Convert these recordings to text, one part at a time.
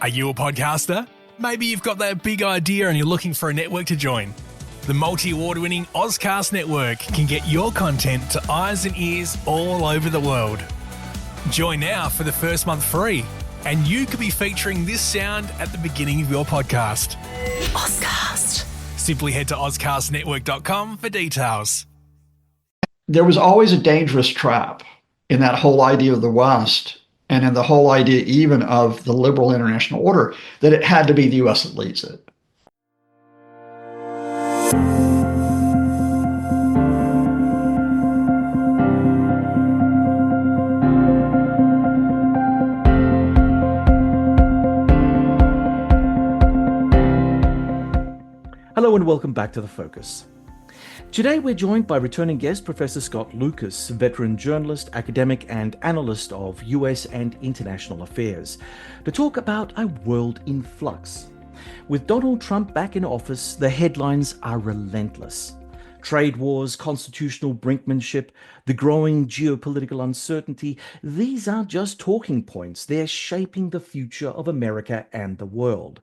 Are you a podcaster? Maybe you've got that big idea and you're looking for a network to join. The multi-award-winning Ozcast network can get your content to eyes and ears all over the world. Join now for the first month free, and you could be featuring this sound at the beginning of your podcast. Ozcast. Simply head to ozcastnetwork.com for details. There was always a dangerous trap in that whole idea of the West and in the whole idea even of the liberal international order, that it had to be the U.S. that leads it. Hello and welcome back to The Focus. Today we're joined by returning guest Professor Scott Lucas, veteran journalist, academic and analyst of US and international affairs, to talk about a world in flux. With Donald Trump back in office, the headlines are relentless. Trade wars, constitutional brinkmanship, the growing geopolitical uncertainty, these aren't just talking points, they're shaping the future of America and the world.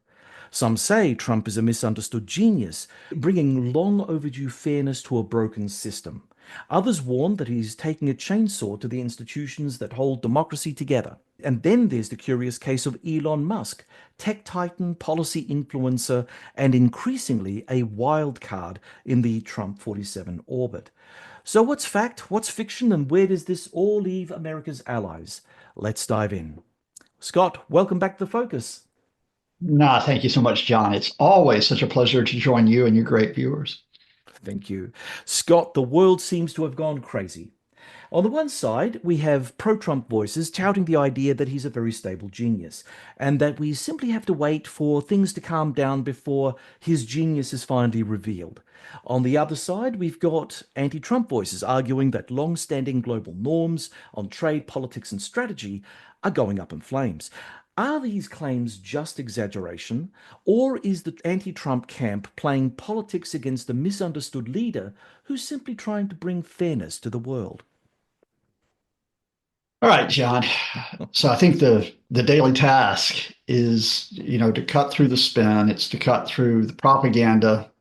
Some say Trump is a misunderstood genius, bringing long overdue fairness to a broken system. Others warn that he's taking a chainsaw to the institutions that hold democracy together. And then there's the curious case of Elon Musk, tech titan, policy influencer, and increasingly a wild card in the Trump 47 orbit. So what's fact, what's fiction, and where does this all leave America's allies? Let's dive in. Scott, welcome back to The Focus. Thank you so much, John. It's always such a pleasure to join you and your great viewers. Thank you. Scott, the world seems to have gone crazy. On the one side, we have pro-Trump voices touting the idea that he's a very stable genius, and that we simply have to wait for things to calm down before his genius is finally revealed. On the other side, we've got anti-Trump voices arguing that long-standing global norms on trade, politics, and strategy are going up in flames. Are these claims just exaggeration, or is the anti-Trump camp playing politics against a misunderstood leader who's simply trying to bring fairness to the world? All right, John. So I think the daily task is, to cut through the spin. It's to cut through the propaganda,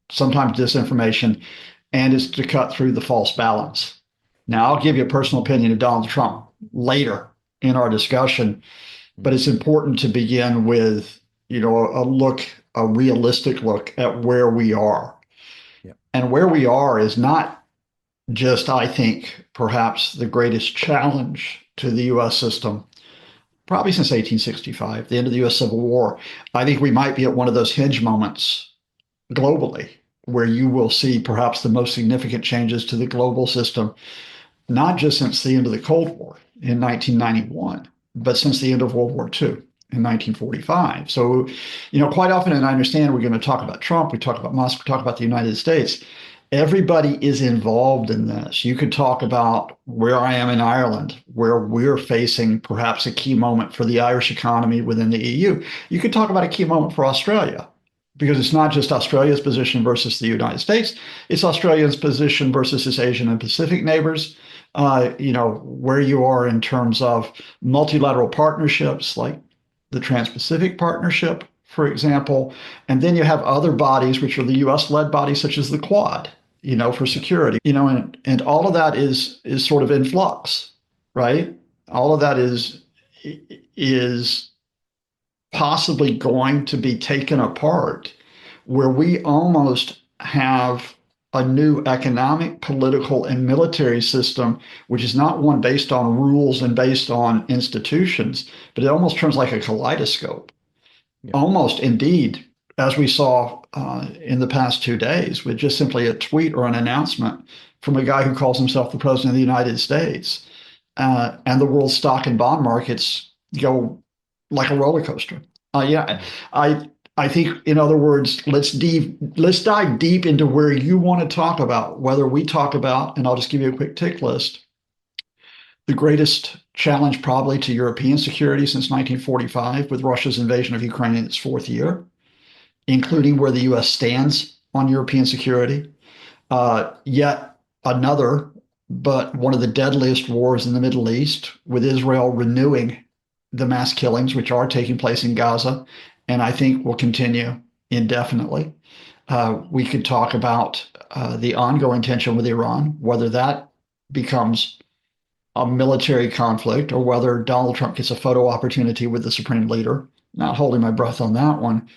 sometimes disinformation, and it's to cut through the false balance. Now, I'll give you a personal opinion of Donald Trump later in our discussion. But it's important to begin with, a realistic look at where we are. Yep. And where we are is not just, I think, perhaps the greatest challenge to the U.S. system, probably since 1865, the end of the U.S. Civil War. I think we might be at one of those hinge moments globally where you will see perhaps the most significant changes to the global system, not just since the end of the Cold War in 1991. But since the end of World War II in 1945. So, quite often, and I understand we're going to talk about Trump, we talk about Musk, we talk about the United States. Everybody is involved in this. You could talk about where I am in Ireland, where we're facing perhaps a key moment for the Irish economy within the EU. You could talk about a key moment for Australia, because it's not just Australia's position versus the United States, it's Australia's position versus its Asian and Pacific neighbors. Where you are in terms of multilateral partnerships like the Trans-Pacific Partnership, for example. And then you have other bodies, which are the US-led bodies, such as the Quad, for security, and all of that is sort of in flux, right? All of that is possibly going to be taken apart, where we almost have a new economic, political, and military system, which is not one based on rules and based on institutions, but it almost turns like a kaleidoscope. Yeah. Almost, indeed, as we saw in the past 2 days, with just simply a tweet or an announcement from a guy who calls himself the President of the United States, and the world's stock and bond markets go like a roller coaster. I think, in other words, let's dive deep into where you want to talk about, whether we talk about, and I'll just give you a quick tick list, the greatest challenge probably to European security since 1945, with Russia's invasion of Ukraine in its 4th year, including where the U.S. stands on European security. Yet another, but one of the deadliest wars in the Middle East, with Israel renewing the mass killings, which are taking place in Gaza, and I think will continue indefinitely. We could talk about the ongoing tension with Iran, whether that becomes a military conflict or whether Donald Trump gets a photo opportunity with the supreme leader. Not holding my breath on that one.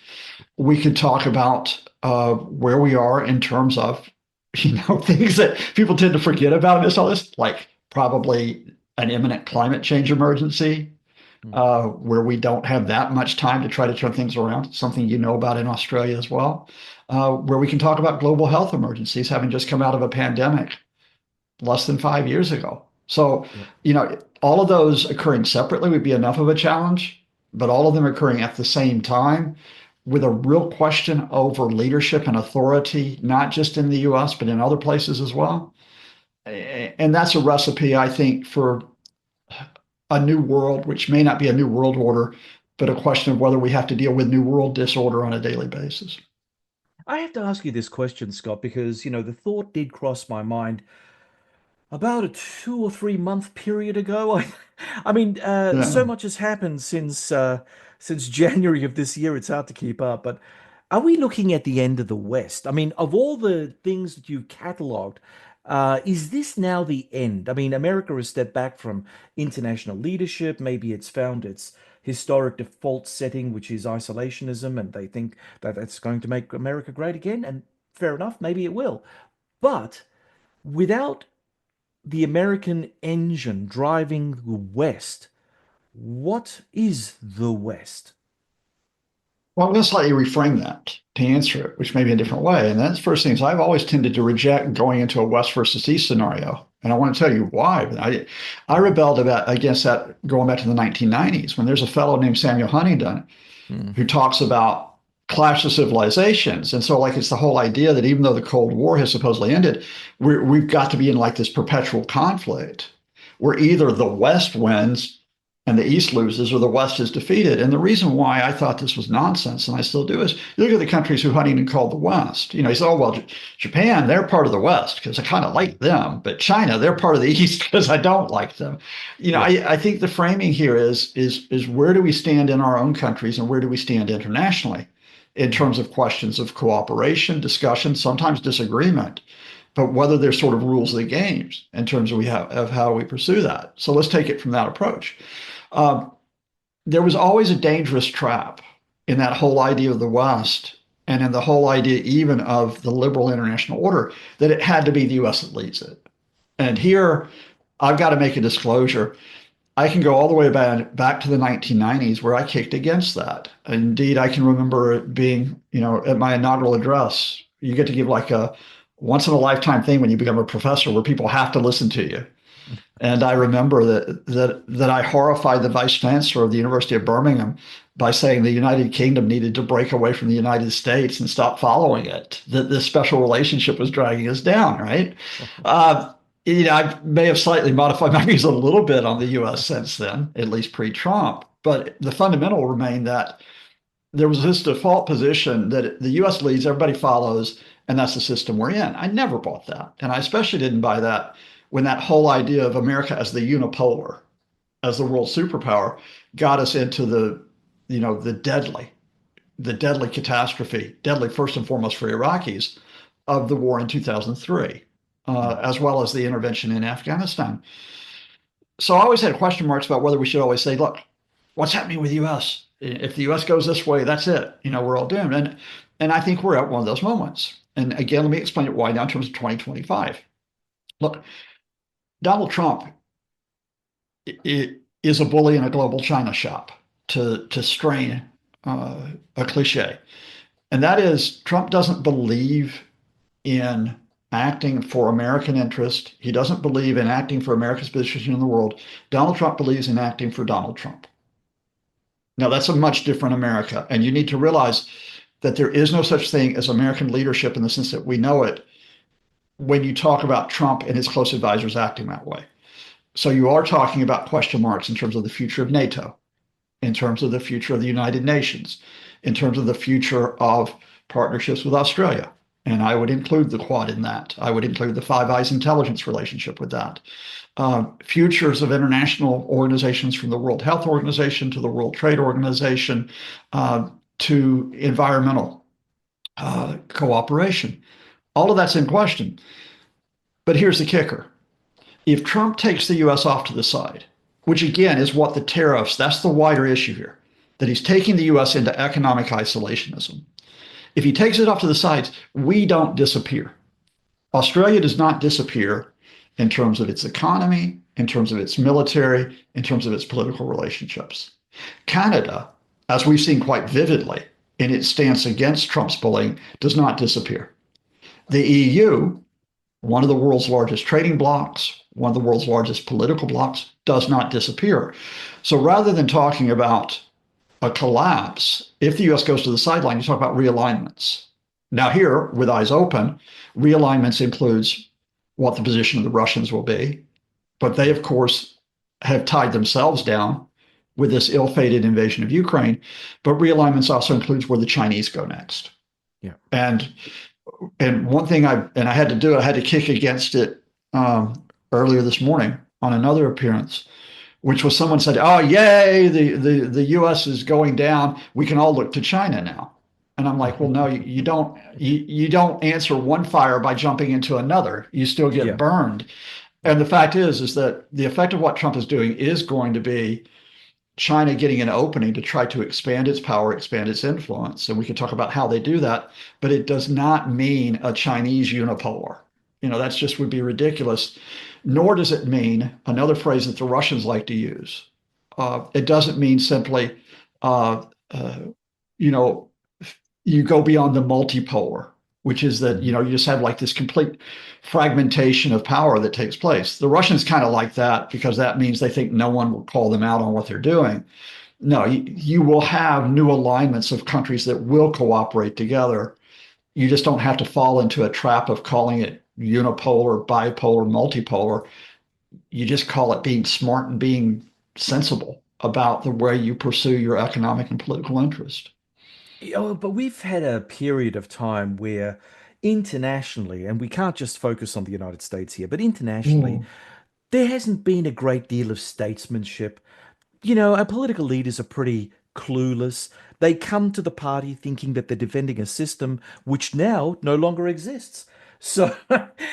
We could talk about where we are in terms of, things that people tend to forget about in all this, like probably an imminent climate change emergency, where we don't have that much time to try to turn things around, something you know about in Australia as well, where we can talk about global health emergencies having just come out of a pandemic less than 5 years ago. So, all of those occurring separately would be enough of a challenge, but all of them occurring at the same time with a real question over leadership and authority, not just in the US, but in other places as well. And that's a recipe, I think, for a new world, which may not be a new world order, but a question of whether we have to deal with new world disorder on a daily basis. I have to ask you this question, Scott, because, the thought did cross my mind about a 2 or 3 month period ago. I mean, so Yeah. much has happened since January of this year. It's hard to keep up. But are we looking at the end of the West? I mean, of all the things that you've cataloged, is this now the end? I mean, America has stepped back from international leadership. Maybe it's found its historic default setting, which is isolationism, and they think that that's going to make America great again. And fair enough, maybe it will. But without the American engine driving the West, what is the West? Well, I'm going to slightly reframe that to answer it, which may be a different way. And that's first things I've always tended to reject going into a West versus East scenario. And I want to tell you why. I rebelled against that going back to the 1990s when there's a fellow named Samuel Huntington who talks about clash of civilizations. And so, like, it's the whole idea that even though the Cold War has supposedly ended, we've got to be in like this perpetual conflict where either the West wins and the East loses or the West is defeated. And the reason why I thought this was nonsense, and I still do, is you look at the countries who Huntington called the West. He said, oh, well, Japan, they're part of the West because I kind of like them. But China, they're part of the East because I don't like them. Yeah. I think the framing here is where do we stand in our own countries and where do we stand internationally in terms of questions of cooperation, discussion, sometimes disagreement, but whether there's sort of rules of the games in terms of how we pursue that. So let's take it from that approach. There was always a dangerous trap in that whole idea of the West and in the whole idea even of the liberal international order that it had to be the US that leads it. And here, I've got to make a disclosure. I can go all the way back to the 1990s where I kicked against that. Indeed, I can remember it being, at my inaugural address, you get to give like a once in a lifetime thing when you become a professor where people have to listen to you. And I remember that I horrified the vice chancellor of the University of Birmingham by saying the United Kingdom needed to break away from the United States and stop following it, that this special relationship was dragging us down, right? I may have slightly modified my views a little bit on the US since then, at least pre-Trump, but the fundamental remained that there was this default position that the US leads, everybody follows, and that's the system we're in. I never bought that. And I especially didn't buy that when that whole idea of America as the unipolar, as the world superpower, got us into the deadly catastrophe, deadly first and foremost for Iraqis, of the war in 2003, as well as the intervention in Afghanistan. So I always had question marks about whether we should always say, look, what's happening with the US? If the US goes this way, that's it. We're all doomed. And I think we're at one of those moments. And again, let me explain it why now in terms of 2025. Look, Donald Trump is a bully in a global china shop, to strain a cliche. And that is, Trump doesn't believe in acting for American interest. He doesn't believe in acting for America's position in the world. Donald Trump believes in acting for Donald Trump. Now, that's a much different America. And you need to realize that there is no such thing as American leadership in the sense that we know it when you talk about Trump and his close advisors acting that way. So you are talking about question marks in terms of the future of NATO, in terms of the future of the United Nations, in terms of the future of partnerships with Australia, And I would include the Quad in that. I would include the Five Eyes intelligence relationship with that. Futures of international organizations, from the World Health Organization to the World Trade Organization, to environmental cooperation. All of that's in question. But here's the kicker. If Trump takes the US off to the side, which again is what the tariffs, that's the wider issue here, that he's taking the US into economic isolationism. If he takes it off to the sides, we don't disappear. Australia does not disappear in terms of its economy, in terms of its military, in terms of its political relationships. Canada, as we've seen quite vividly in its stance against Trump's bullying, does not disappear. The EU, one of the world's largest trading blocs, one of the world's largest political blocs, does not disappear. So rather than talking about a collapse, if the US goes to the sideline, you talk about realignments. Now here, with eyes open, realignments includes what the position of the Russians will be, but they, of course, have tied themselves down with this ill-fated invasion of Ukraine. But realignments also includes where the Chinese go next. Yeah. And one thing I had to do, I had to kick against it earlier this morning on another appearance, which was someone said, "Oh, yay, the U.S. is going down. We can all look to China now." And I'm like, well, no, you don't. You don't answer one fire by jumping into another. You still get burned. And the fact is that the effect of what Trump is doing is going to be China getting an opening to try to expand its power, expand its influence. And we can talk about how they do that, but it does not mean a Chinese unipolar. That's just would be ridiculous. Nor does it mean another phrase that the Russians like to use. It doesn't mean simply, you go beyond the multipolar, which is that, you just have like this complete fragmentation of power that takes place. The Russians kind of like that because that means they think no one will call them out on what they're doing. No, you will have new alignments of countries that will cooperate together. You just don't have to fall into a trap of calling it unipolar, bipolar, multipolar. You just call it being smart and being sensible about the way you pursue your economic and political interest. But we've had a period of time where internationally, and we can't just focus on the United States here, but internationally, there hasn't been a great deal of statesmanship. Our political leaders are pretty clueless. They come to the party thinking that they're defending a system which now no longer exists. So,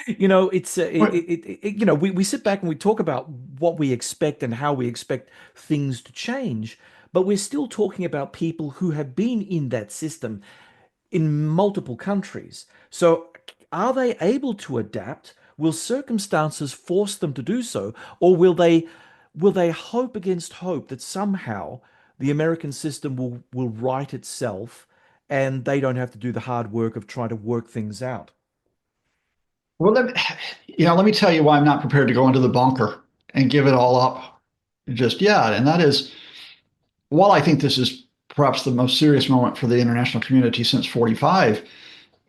it's we sit back and we talk about what we expect and how we expect things to change, but we're still talking about people who have been in that system in multiple countries. So, are they able to adapt? Will circumstances force them to do so, or will they hope against hope that somehow the American system will right itself and they don't have to do the hard work of trying to work things out? Well, let me tell you why I'm not prepared to go into the bunker and give it all up just yet. And that is, while I think this is perhaps the most serious moment for the international community since 45,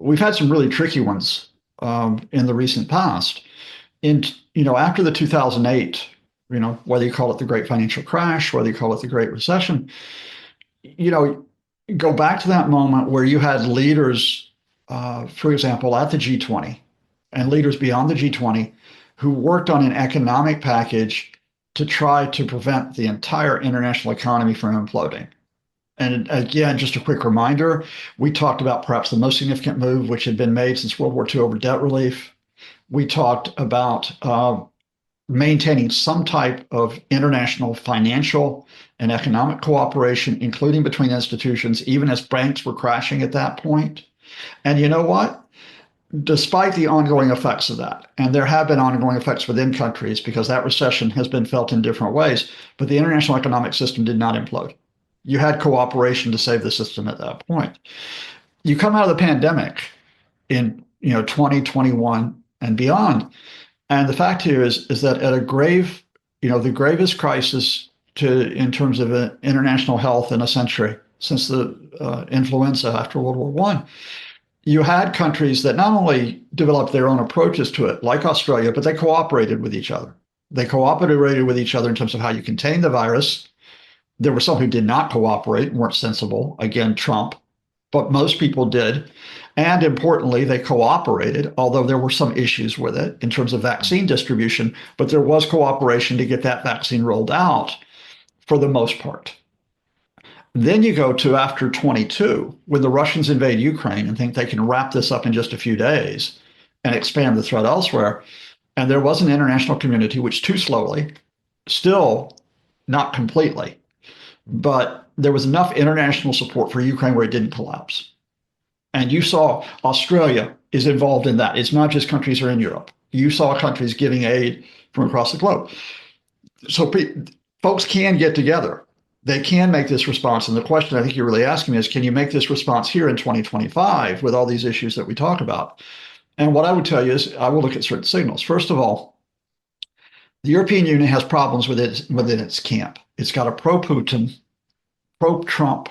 we've had some really tricky ones in the recent past. After the 2008, whether you call it the Great Financial Crash, whether you call it the Great Recession, go back to that moment where you had leaders, for example, at the G20 and leaders beyond the G20 who worked on an economic package to try to prevent the entire international economy from imploding. And again, just a quick reminder, we talked about perhaps the most significant move which had been made since World War II over debt relief. We talked about maintaining some type of international financial and economic cooperation, including between institutions, even as banks were crashing at that point. And you know what? Despite the ongoing effects of that, and there have been ongoing effects within countries because that recession has been felt in different ways, but the international economic system did not implode. You had cooperation to save the system at that point. You come out of the pandemic in 2021 and beyond, and the fact here is that at the gravest crisis in terms of international health in a century since the influenza after World War I, you had countries that not only developed their own approaches to it, like Australia, but they cooperated with each other. They cooperated with each other in terms of how you contain the virus. There were some who did not cooperate and weren't sensible. Again, Trump but most people did. And importantly, they cooperated, although there were some issues with it in terms of vaccine distribution, but there was cooperation to get that vaccine rolled out for the most part. Then you go to after 22, when the Russians invade Ukraine and think they can wrap this up in just a few days and expand the threat elsewhere. And there was an international community, which too slowly, still not completely, but there was enough international support for Ukraine where it didn't collapse. And you saw Australia is involved in that. It's not just countries are in Europe. You saw countries giving aid from across the globe. So folks can get together. They can make this response. And the question I think you're really asking me is, can you make this response here in 2025 with all these issues that we talk about? And what I would tell you is I will look at certain signals. First of all, the European Union has problems within its camp. It's got a pro-Putin, pro-Trump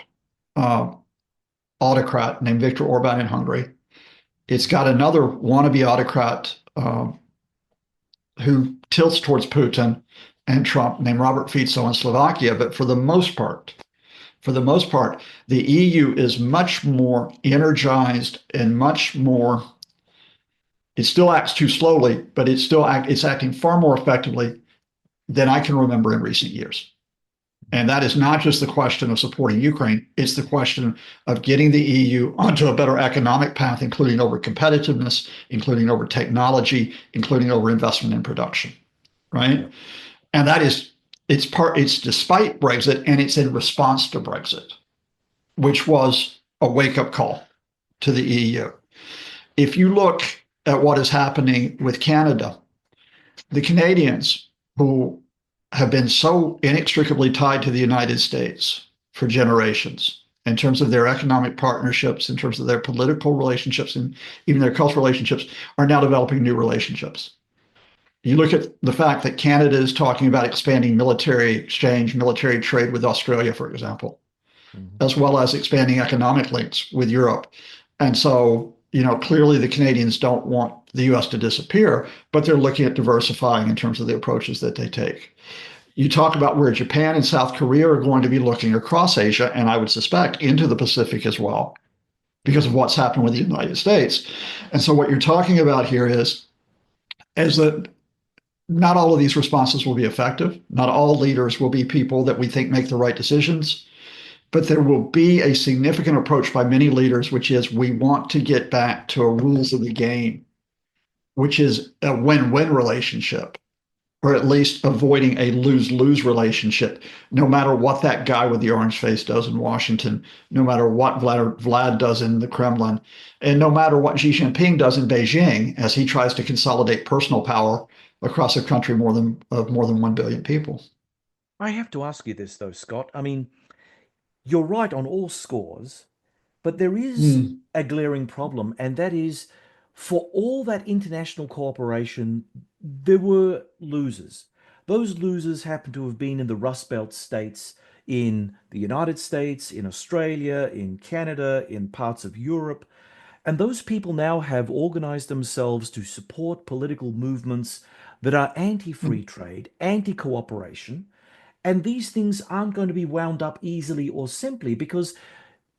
autocrat named Viktor Orban in Hungary. It's got another wannabe autocrat who tilts towards Putin and Trump named Robert Fico in Slovakia. But for the most part, the EU is much more energized and much more. It still acts too slowly, but it's acting far more effectively than I can remember in recent years. And that is not just the question of supporting Ukraine. It's the question of getting the EU onto a better economic path, including over competitiveness, including over technology, including over investment in production, right? And that is, it's despite Brexit, and it's in response to Brexit, which was a wake-up call to the EU. If you look at what is happening with Canada, the Canadians who have been so inextricably tied to the United States for generations in terms of their economic partnerships, in terms of their political relationships, and even their cultural relationships, are now developing new relationships. You look at the fact that Canada is talking about expanding military exchange, military trade with Australia, for example, as well as expanding economic links with Europe. And so, clearly the Canadians don't want the US to disappear, but they're looking at diversifying in terms of the approaches that they take. You talk about where Japan and South Korea are going to be looking across Asia, and I would suspect into the Pacific as well, because of what's happened with the United States. And so what you're talking about here is that not all of these responses will be effective. Not all leaders will be people that we think make the right decisions. But there will be a significant approach by many leaders, which is we want to get back to a rules of the game, which is a win-win relationship, or at least avoiding a lose-lose relationship, no matter what that guy with the orange face does in Washington, no matter what Vlad does in the Kremlin, and no matter what Xi Jinping does in Beijing as he tries to consolidate personal power across a country of more than 1 billion people. I have to ask you this, though, Scott. I mean, you're right on all scores, but there is a glaring problem, and that is, for all that international cooperation, there were losers. Those losers happen to have been in the Rust Belt states, in the United States, in Australia, in Canada, in parts of Europe. And those people now have organized themselves to support political movements that are anti-free trade, anti-cooperation. And these things aren't going to be wound up easily or simply because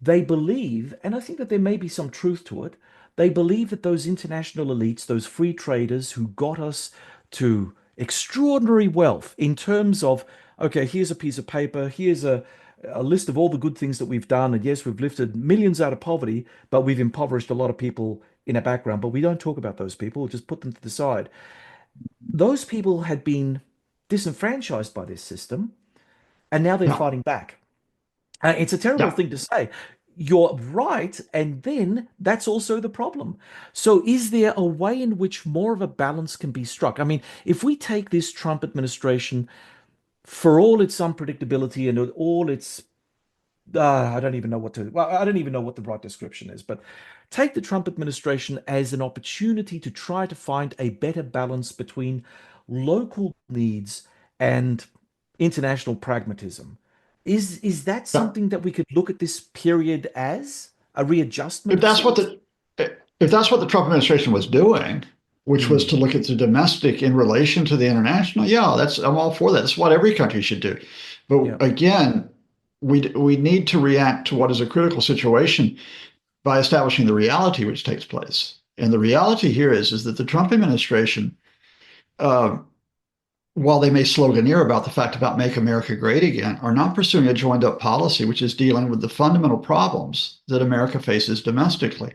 they believe, and I think that there may be some truth to it, they believe that those international elites, those free traders who got us to extraordinary wealth in terms of, okay, here's a piece of paper, here's a list of all the good things that we've done, and yes, we've lifted millions out of poverty, but we've impoverished a lot of people in our background, but we don't talk about those people, we'll just put them to the side. Those people had been disenfranchised by this system, and now they're fighting back. It's a terrible thing to say. You're right, and then that's also the problem. So is there a way in which more of a balance can be struck? I mean, if we take this Trump administration, for all its unpredictability and all its I don't even know what the right description is, but take the Trump administration as an opportunity to try to find a better balance between local needs and international pragmatism. Is that something that we could look at this period as a readjustment? If that's what the Trump administration was doing, which was to look at the domestic in relation to the international, I'm all for that. That's what every country should do. But again, we need to react to what is a critical situation. by establishing the reality which takes place. And the reality here is that the Trump administration, uh, while they may sloganeer about the fact about make America great again, are not pursuing a joined up policy which is dealing with the fundamental problems that America faces domestically.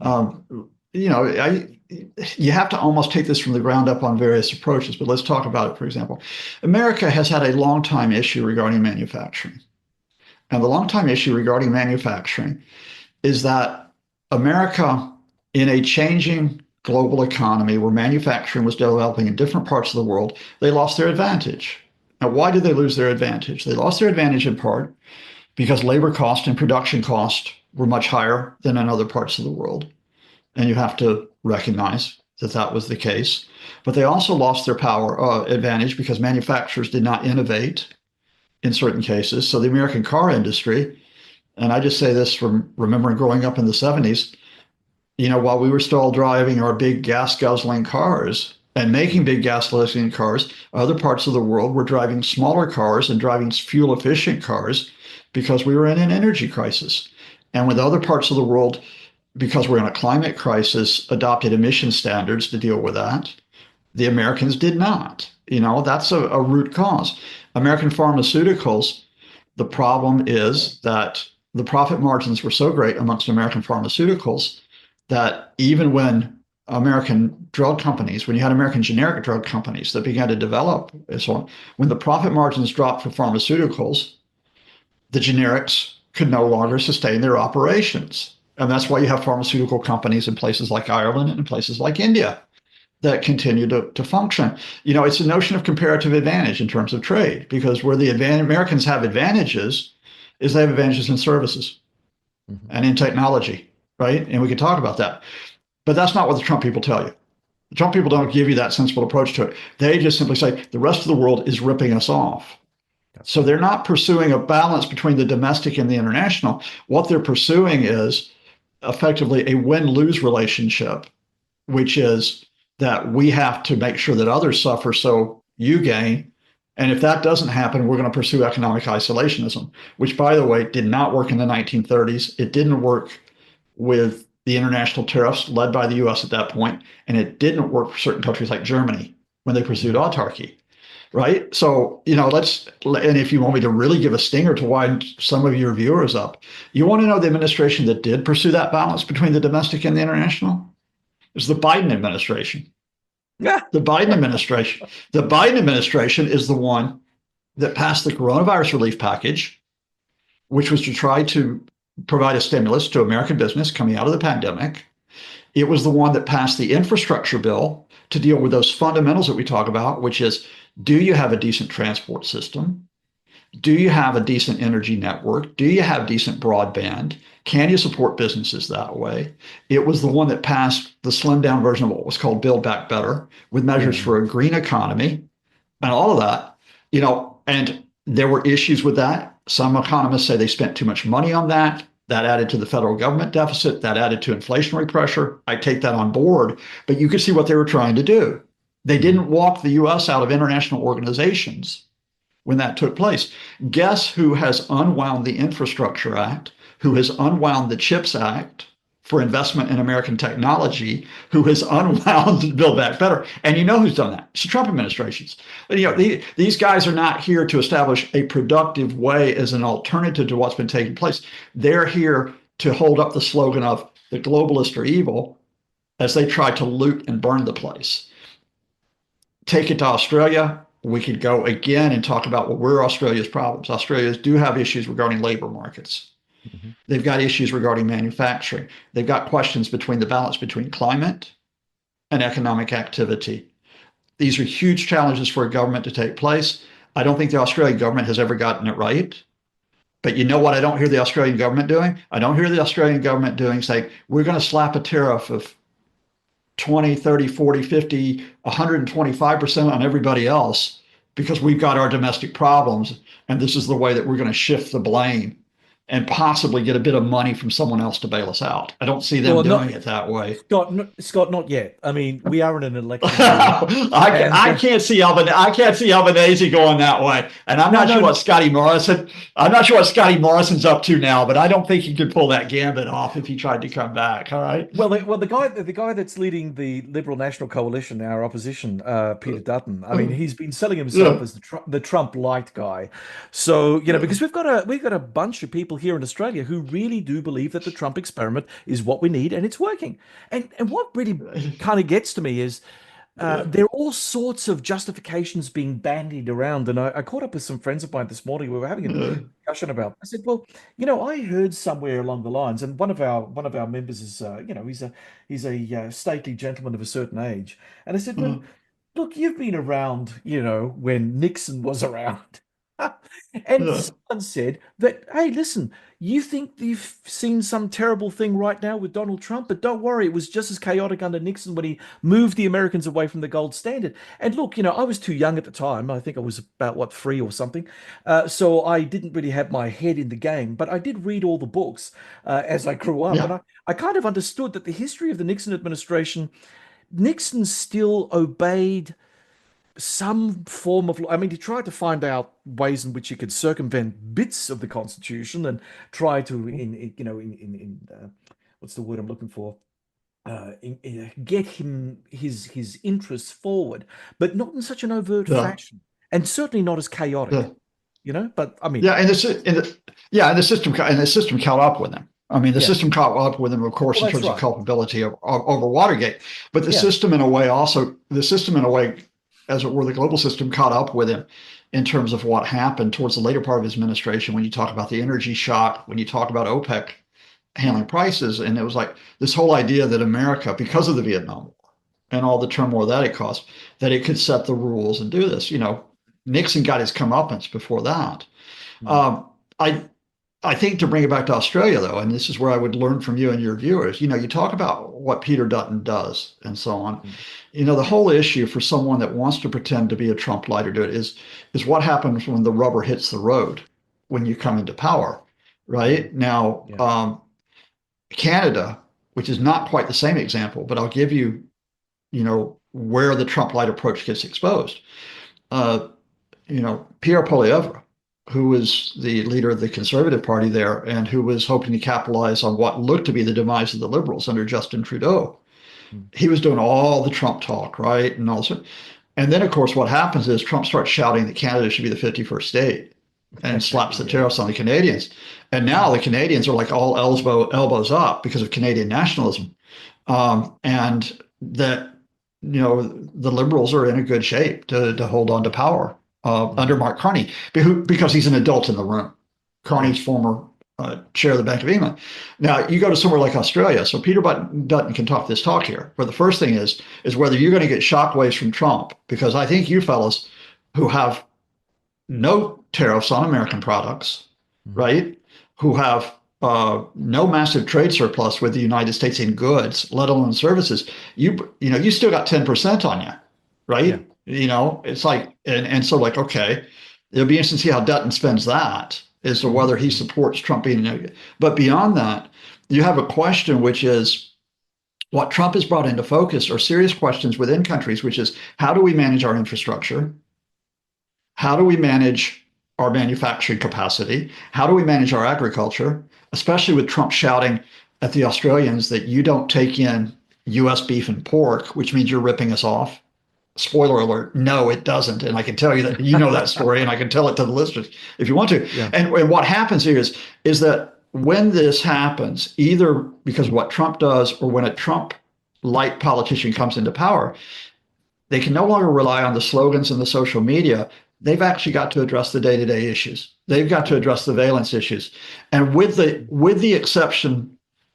Um, you have to almost take this from the ground up on various approaches, but let's talk about it. For example, America has had a long time issue regarding manufacturing. And the long time issue regarding manufacturing is that America, in a changing global economy where manufacturing was developing in different parts of the world, they lost their advantage. Now, why did they lose their advantage? They lost their advantage in part because labor cost and production cost were much higher than in other parts of the world. And you have to recognize that that was the case. But they also lost their power advantage because manufacturers did not innovate in certain cases. So the American car industry, and I just say this from remembering growing up in the 70s, while we were still driving our big gas guzzling cars and making big gas guzzling cars, other parts of the world were driving smaller cars and driving fuel efficient cars because we were in an energy crisis. And with other parts of the world, because we're in a climate crisis, adopted emission standards to deal with that. The Americans did not. That's a root cause. American pharmaceuticals, the problem is that the profit margins were so great amongst American pharmaceuticals that even when American drug companies, when you had American generic drug companies that began to develop and so on, when the profit margins dropped for pharmaceuticals, the generics could no longer sustain their operations. And that's why you have pharmaceutical companies in places like Ireland and in places like India that continue to function. It's a notion of comparative advantage in terms of trade, because where the Americans have advantages is they have advantages in services and in technology, right? And we can talk about that. But that's not what the Trump people tell you. The Trump people don't give you that sensible approach to it. They just simply say the rest of the world is ripping us off. So they're not pursuing a balance between the domestic and the international. What they're pursuing is effectively a win-lose relationship, which is that we have to make sure that others suffer so you gain. And if that doesn't happen, we're going to pursue economic isolationism, which, by the way, did not work in the 1930s. It didn't work with the international tariffs led by the US at that point, and it didn't work for certain countries like Germany when they pursued autarky. Right. So, and if you want me to really give a stinger to wind some of your viewers up, you want to know the administration that did pursue that balance between the domestic and the international? It was the Biden administration. Yeah. The Biden administration. The Biden administration is the one that passed the coronavirus relief package, which was to try to provide a stimulus to American business coming out of the pandemic. It was the one that passed the infrastructure bill to deal with those fundamentals that we talk about, which is, do you have a decent transport system? Do you have a decent energy network? Do you have decent broadband? Can you support businesses that way? It was the one that passed the slimmed down version of what was called Build Back Better, with measures for a green economy and all of that, and there were issues with that. Some economists say they spent too much money on that. That added to the federal government deficit. That added to inflationary pressure. I take that on board, but you could see what they were trying to do. They didn't walk the US out of international organizations when that took place. Guess who has unwound the Infrastructure Act, who has unwound the CHIPS Act for investment in American technology, who has unwound Build Back Better? And you know who's done that? It's the Trump administrations. These guys are not here to establish a productive way as an alternative to what's been taking place. They're here to hold up the slogan of the globalists are evil as they try to loot and burn the place. Take it to Australia. We could go again and talk about what were Australia's problems. Australia's do have issues regarding labor markets. They've got issues regarding manufacturing. They've got questions between the balance between climate and economic activity. These are huge challenges for a government to take place. I don't think the Australian government has ever gotten it right. But you know what I don't hear the Australian government doing? I don't hear the Australian government saying, we're going to slap a tariff of 20, 30, 40, 50, 125% on everybody else because we've got our domestic problems. And this is the way that we're going to shift the blame and possibly get a bit of money from someone else to bail us out. I don't see them Well, doing not it that way. Scott, not yet. I mean, we are in an election year, and I can't see Albanese going that way, and I'm no, not no, sure what no. Scotty Morrison. I'm not sure what Scotty Morrison's up to now, but I don't think he could pull that gambit off if he tried to come back. All right. Well, the guy that's leading the Liberal National Coalition, our opposition, Peter Dutton. I mean, he's been selling himself Yeah. as the Trump light guy. So because we've got a bunch of people here in Australia who really do believe that the Trump experiment is what we need and it's working. And what really kind of gets to me is there are all sorts of justifications being bandied around. And I caught up with some friends of mine this morning. We were having a discussion about. I said, well, I heard somewhere along the lines, and one of our members is, he's a stately gentleman of a certain age, and I said, well, look, you've been around, when Nixon was around. And someone said that, hey, listen, you think you've seen some terrible thing right now with Donald Trump, but don't worry, it was just as chaotic under Nixon when he moved the Americans away from the gold standard. And look, I was too young at the time. I think I was about, what, 3 or something. So I didn't really have my head in the game, but I did read all the books as I grew up. And Yeah. I kind of understood that the history of the Nixon administration, Nixon still obeyed some form of law. I mean, he tried to find out ways in which he could circumvent bits of the Constitution and try to, what's the word I'm looking for? Get his interests forward, but not in such an overt Yeah. fashion, and certainly not as chaotic. Yeah. But I mean, Yeah, and the system caught up with him. I mean, the yeah. system caught up with him, of course, Well, in that's terms of right. culpability over Watergate. But Yeah. the system in a way, as it were, the global system caught up with him in terms of what happened towards the later part of his administration. When you talk about the energy shock, when you talk about OPEC handling prices, and it was like this whole idea that America, because of the Vietnam War and all the turmoil that it caused, that it could set the rules and do this. Nixon got his comeuppance before that. Mm, Um, I I think to bring it back to Australia, though, and this is where I would learn from you and your viewers, you talk about what Peter Dutton does and so on. mm, The whole issue for someone that wants to pretend to be a Trump light or do it is what happens when the rubber hits the road when you come into power, mm, right? Now, yeah. Canada, which is not quite the same example, but I'll give you, where the Trump light approach gets exposed. Uh, Pierre Poilievre, who was the leader of the Conservative Party there and who was hoping to capitalize on what looked to be the demise of the Liberals under Justin Trudeau. Mm, He was doing all the Trump talk, right? And also, and then of course what happens is Trump starts shouting that Canada should be the 51st state and slaps the yeah. tariffs on the Canadians. And now Mm, the Canadians are like all elbows up because of Canadian nationalism. And that, the Liberals are in a good shape to hold on to power under mm, Mark Carney because he's an adult in the room. yeah. Carney's former chair of the Bank of England. Now, you go to somewhere like Australia, so Peter Dutton can talk this talk here. But the first thing is whether you're going to get shockwaves from Trump, because I think you fellas who have no tariffs on American products, Mm, right? Who have no massive trade surplus with the United States in goods, let alone services. You still got 10% on you, yeah. right? It's like, and so like, okay, it'll be interesting to see how Dutton spends that as to Mhm, whether he mhm, supports Trump being. But beyond that, you have a question which is what Trump has brought into focus are serious questions within countries, which is how do we manage our infrastructure? How do we manage our manufacturing capacity? How do we manage our agriculture? Especially with Trump shouting at the Australians that you don't take in US beef and pork, which means you're ripping us off. Spoiler alert, no, it doesn't. And I can tell you that that story, and I can tell it to the listeners if you want to. yeah. And what happens here is that when this happens, either because of what Trump does or when a Trump light politician comes into power, they can no longer rely on the slogans and the social media. They've actually got to address the day-to-day issues. They've got to Yeah. address the valence issues. And with the exception,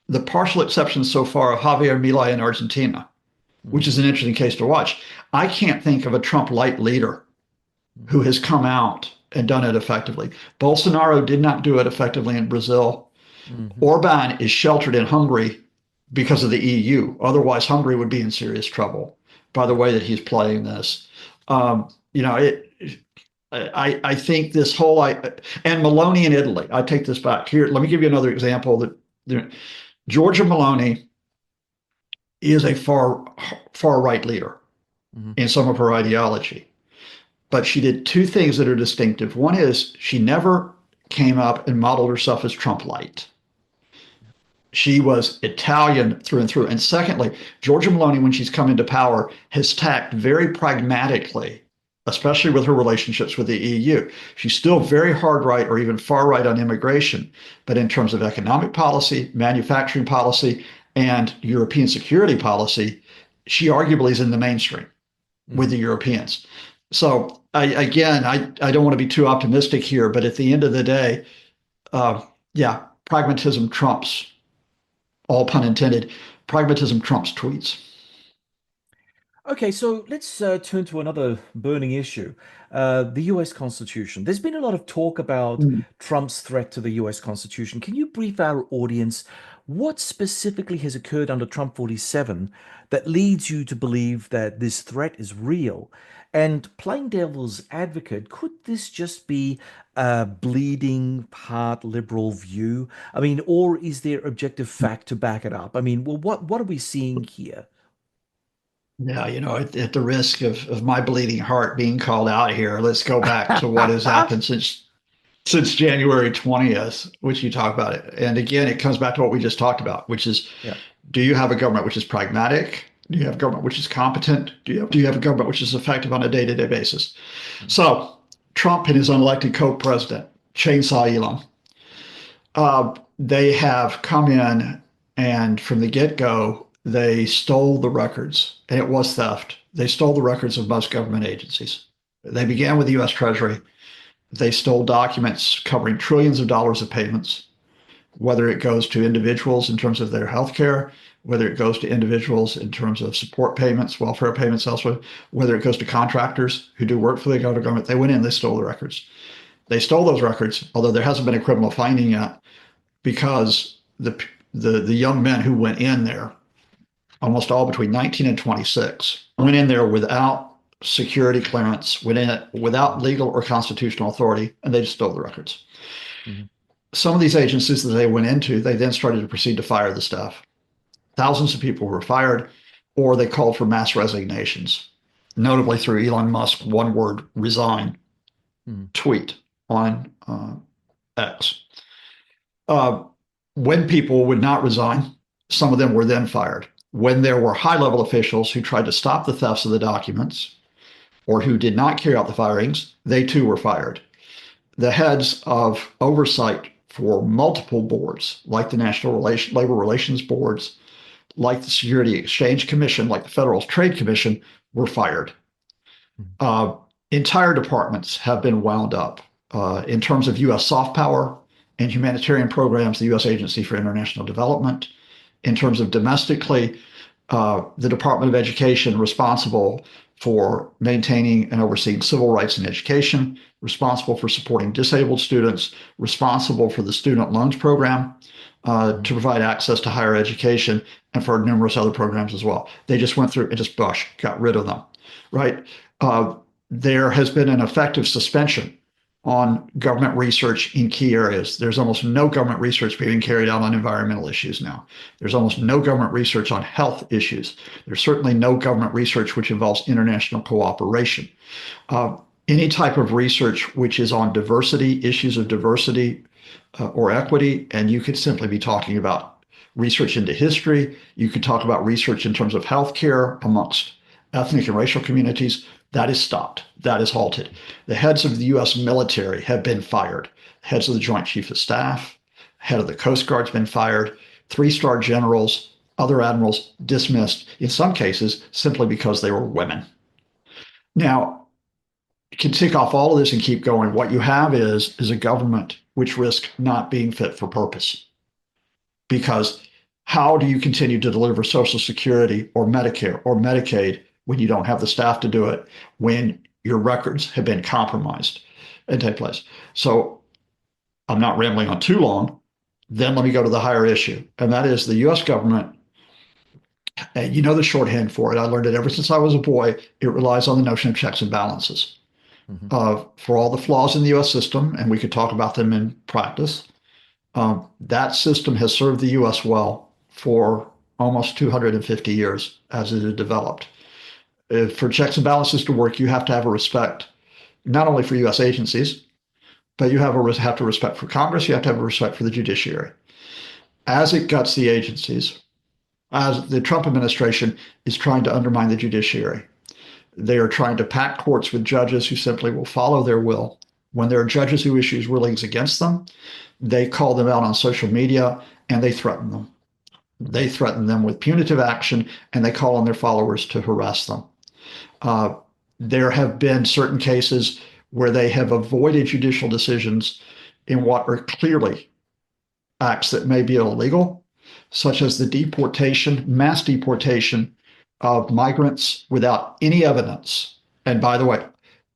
the partial exception so far of Javier Milei in Argentina, which is Mhm, an interesting case to watch, I can't think of a Trump light leader who mhm, has come out and done it effectively. Bolsonaro did not do it effectively in Brazil. mhm. Orban is sheltered in Hungary because of the EU. Otherwise, Hungary would be in serious trouble by the way that he's playing this. Um, you know, it, I think this whole and Maloney in Italy. I take this back here. Let me give you another example that Georgia Maloney is a far right leader Mhm. in some of her ideology, but she did two things that are distinctive. One is she never came up and modeled herself as Trump light. She was Italian through and through. And secondly, Georgia Maloney, when she's come into power, has tacked very pragmatically, especially with her relationships with the EU. She's still very hard right or even far right on immigration. But in terms of economic policy, manufacturing policy, and European security policy, she arguably is in the mainstream with the Europeans. So I don't want to be too optimistic here, but at the end of the day, yeah, pragmatism trumps, all pun intended, pragmatism trumps tweets. Okay, so let's turn to another burning issue, the US Constitution. There's been a lot of talk about Mm. Trump's threat to the US Constitution. Can you brief our audience what specifically has occurred under Trump 47 that leads you to believe that this threat is real? And playing devil's advocate, could this just be a bleeding heart liberal view? I mean, or is there objective fact to back it up? I mean, well, what are we seeing here? Yeah, at the risk of my bleeding heart being called out here, let's go back to what has happened since January 20th, which you talk about it. And again, it comes back to what we just talked about, which is, Yeah. do you have a government which is pragmatic? Do you have a government which is competent? Do you have a government which is effective on a day-to-day basis? So Trump and his unelected co-president, Chainsaw Elon, they have come in and from the get-go, they stole the records, and it was theft. They stole the records of most government agencies. They began with the US Treasury. They stole documents covering trillions of dollars of payments, whether it goes to individuals in terms of their health care, whether it goes to individuals in terms of support payments, welfare payments elsewhere, whether it goes to contractors who do work for the government. They went in, they stole the records. They stole those records, although there hasn't been a criminal finding yet, because the young men who went in there, almost all between 19 and 26, went in there without security clearance, went in it without legal or constitutional authority, and they just stole the records. Mhm. Some of these agencies that they went into, they then started to proceed to fire the staff. Thousands of people were fired, or they called for mass resignations, notably through Elon Musk one word resign Mhm. tweet on X. Uh, when people would not resign, some of them were then fired. When there were high level officials who tried to stop the thefts of the documents or who did not carry out the firings, they too were fired. The heads of oversight for multiple boards, like the Labor Relations Boards, like the Security Exchange Commission, like the Federal Trade Commission, were fired. Uh, Entire departments have been wound up. In terms of U.S. soft power and humanitarian programs, the U.S. Agency for International Development. In terms of domestically, the Department of Education responsible for maintaining and overseeing civil rights in education, responsible for supporting disabled students, responsible for the student loans program to provide access to higher education, and for numerous other programs as well. They just went through and just got rid of them, right? There has been an effective suspension on government research in key areas. There's almost no government research being carried out on environmental issues now. There's almost no government research on health issues. There's certainly no government research which involves international cooperation. Any type of research which is on diversity, issues of diversity or equity, and you could simply be talking about research into history. You could talk about research in terms of healthcare amongst ethnic and racial communities. That is stopped. That is halted. The heads of the U.S. military have been fired. Heads of the Joint Chiefs of Staff, head of the Coast Guard's been fired. Three-star generals, other admirals dismissed, in some cases, simply because they were women. Now, you can tick off all of this and keep going. What you have is a government which risks not being fit for purpose. Because how do you continue to deliver Social Security or Medicare or Medicaid when you don't have the staff to do it, when your records have been compromised and take place? So I'm not rambling on too long. Then let me go to the higher issue, and that is the U.S. government. And you know the shorthand for it. I learned it ever since I was a boy. It relies on the notion of checks and balances. For all the flaws in the U.S. system, and we could talk about them in practice, that system has served the U.S. well for almost 250 years as it has developed. For checks and balances to work, you have to have a respect, not only for U.S. agencies, but you have to respect for Congress, you have to have a respect for the judiciary. As it guts the agencies, as the Trump administration is trying to undermine the judiciary, they are trying to pack courts with judges who simply will follow their will. When there are judges who issue rulings against them, they call them out on social media and they threaten them. They threaten them with punitive action and they call on their followers to harass them. There have been certain cases where they have avoided judicial decisions in what are clearly acts that may be illegal, such as the mass deportation of migrants without any evidence. And by the way,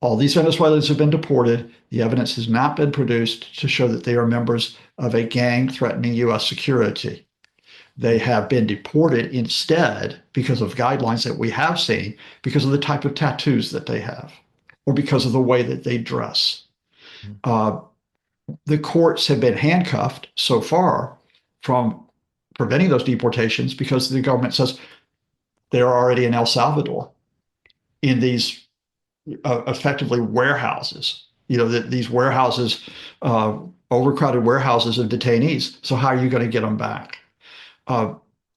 all these Venezuelans have been deported. The evidence has not been produced to show that they are members of a gang threatening U.S. security. They have been deported instead because of guidelines that we have seen, because of the type of tattoos that they have, or because of the way that they dress. The courts have been handcuffed so far from preventing those deportations because the government says they're already in El Salvador in these effectively warehouses. These warehouses, overcrowded warehouses of detainees. So how are you going to get them back?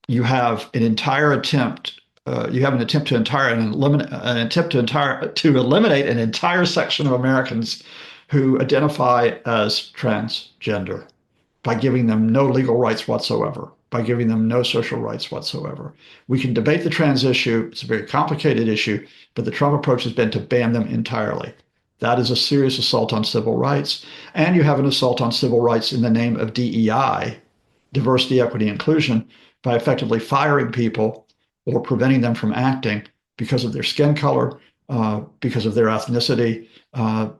You have an attempt to eliminate an entire section of Americans who identify as transgender by giving them no legal rights whatsoever, by giving them no social rights whatsoever. We can debate the trans issue. It's a very complicated issue, but the Trump approach has been to ban them entirely. That is a serious assault on civil rights. And you have an assault on civil rights in the name of DEI, diversity, equity, inclusion, by effectively firing people or preventing them from acting because of their skin color, because of their ethnicity,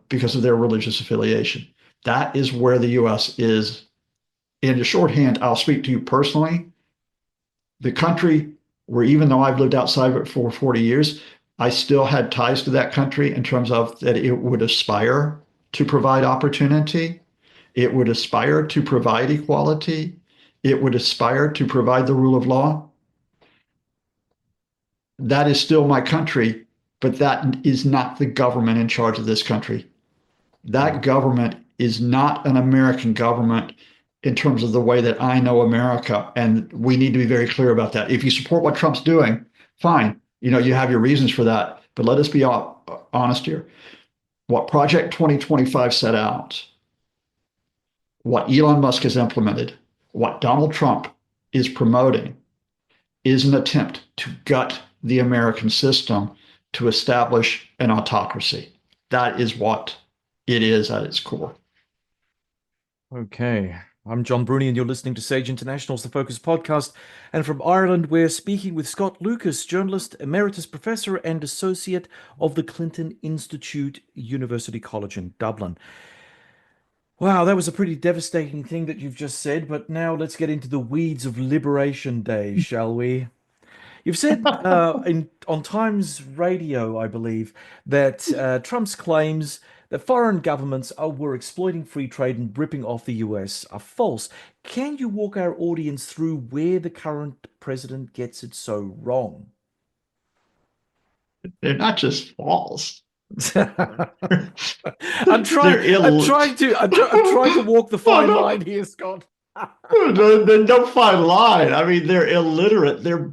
because of their religious affiliation. That is where the U.S. is. In shorthand, I'll speak to you personally. The country where, even though I've lived outside of it for 40 years, I still had ties to that country in terms of that it would aspire to provide opportunity. It would aspire to provide equality. It would aspire to provide the rule of law. That is still my country, but that is not the government in charge of this country. That government is not an American government in terms of the way that I know America. And we need to be very clear about that. If you support what Trump's doing, fine. You have your reasons for that. But let us be honest here. What Project 2025 set out, what Elon Musk has implemented, what Donald Trump is promoting is an attempt to gut the American system to establish an autocracy. That is what it is at its core. Okay. I'm John Bruni, and you're listening to Sage International's The Focus podcast. And from Ireland, we're speaking with Scott Lucas, journalist, emeritus professor, and associate of the Clinton Institute, University College in Dublin. Wow, that was a pretty devastating thing that you've just said, but now let's get into the weeds of Liberation Day, shall we? You've said on Times Radio, I believe, that Trump's claims that foreign governments were exploiting free trade and ripping off the US are false. Can you walk our audience through where the current president gets it so wrong? They're not just false. I'm trying to walk the fine line here, Scott. No fine line. I mean, they're illiterate. They're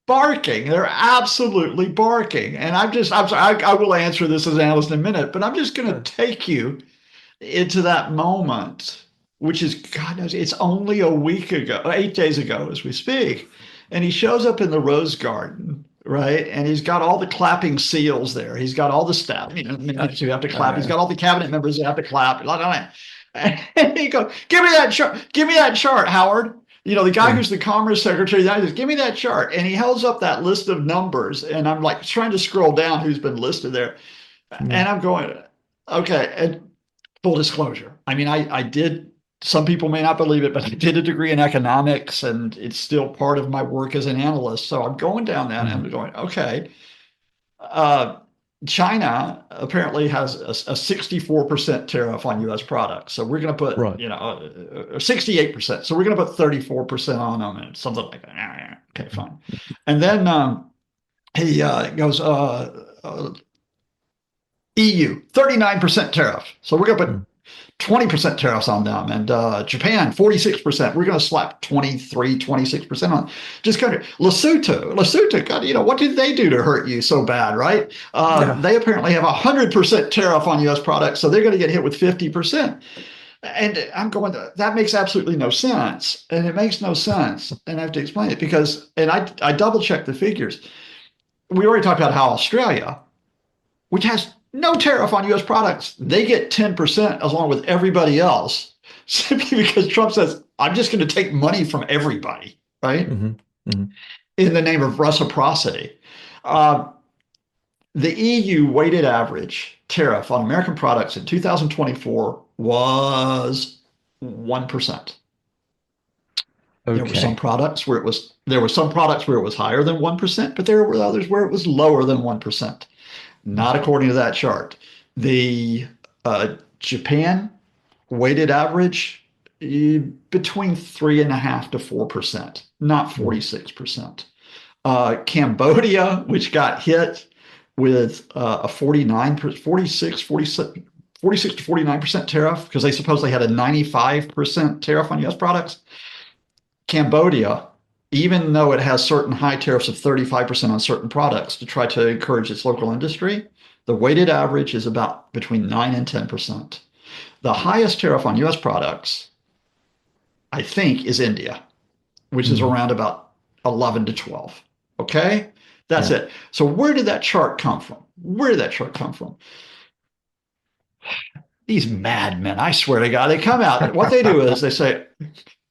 barking. They're absolutely barking. And I'm sorry, I will answer this as an analyst in a minute, but I'm just going to take you into that moment, which is, God knows, it's only a week ago, 8 days ago as we speak. And he shows up in the Rose Garden, right? And he's got all the clapping seals there. He's got all the staff, who have to clap. He's got all the cabinet members that have to clap. And he goes, give me that chart, Howard. The guy who's the Commerce Secretary, that says, give me that chart. And he holds up that list of numbers. And I'm like trying to scroll down who's been listed there. And I'm going, okay. And full disclosure. I mean, I did, some people may not believe it, but I did a degree in economics and it's still part of my work as an analyst. So I'm going down that and I'm going, okay. China apparently has a 64% tariff on U.S. products. So we're going to put, Right. 68%. So we're going to put 34% on them and something like that. Okay, fine. And then he goes, EU, 39% tariff. So we're going to put 20% tariffs on them. And Japan, 46%. We're going to slap 26% on. Just kind of Lesotho, God, what did they do to hurt you so bad, right? They apparently have 100% tariff on U.S. products, so they're going to get hit with 50%. And I'm going, that makes absolutely no sense. And it makes no sense. And I have to explain it because, and I double checked the figures. We already talked about how Australia, which has no tariff on U.S. products, they get 10% along with everybody else, simply because Trump says, I'm just going to take money from everybody, right? In the name of reciprocity. The EU weighted average tariff on American products in 2024 was 1%. Okay. There were some products where it was higher than 1%, but there were others where it was lower than 1%. Not according to that chart. The Japan weighted average between 3.5% to 4%, not 46%. Cambodia, which got hit with a 46 to 49% tariff because they supposedly had a 95% tariff on U.S. products. Cambodia, even though it has certain high tariffs of 35% on certain products to try to encourage its local industry, the weighted average is about between 9 and 10%. The highest tariff on U.S. products, I think, is India, which is around about 11 to 12. Okay? That's it. So where did that chart come from? These madmen, I swear to God, they come out. What they do is they say,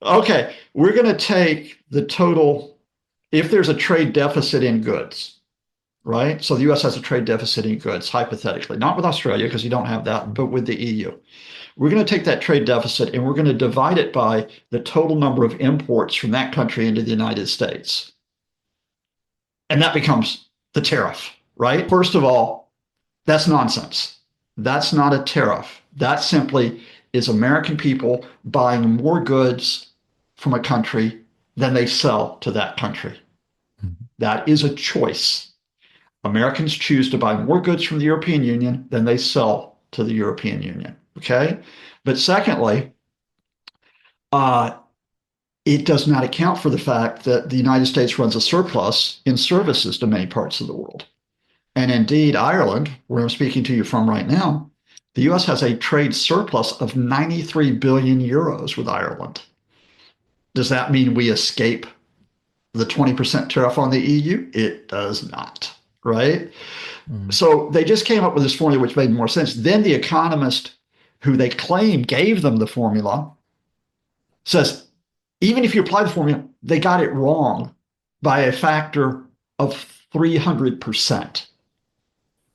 okay, we're going to take the total, if there's a trade deficit in goods, right? So the U.S. has a trade deficit in goods, hypothetically, not with Australia because you don't have that, but with the EU. We're going to take that trade deficit and we're going to divide it by the total number of imports from that country into the United States. And that becomes the tariff, right? First of all, that's nonsense. That's not a tariff. That simply is American people buying more goods from a country than they sell to that country. That is a choice. Americans choose to buy more goods from the European Union than they sell to the European Union. Okay? But secondly, it does not account for the fact that the United States runs a surplus in services to many parts of the world. And indeed, Ireland, where I'm speaking to you from right now, the U.S. has a trade surplus of 93 billion euros with Ireland. Does that mean we escape the 20% tariff on the EU? It does not, right? So they just came up with this formula which made more sense. Then the economist who they claim gave them the formula says, even if you apply the formula, they got it wrong by a factor of 300%.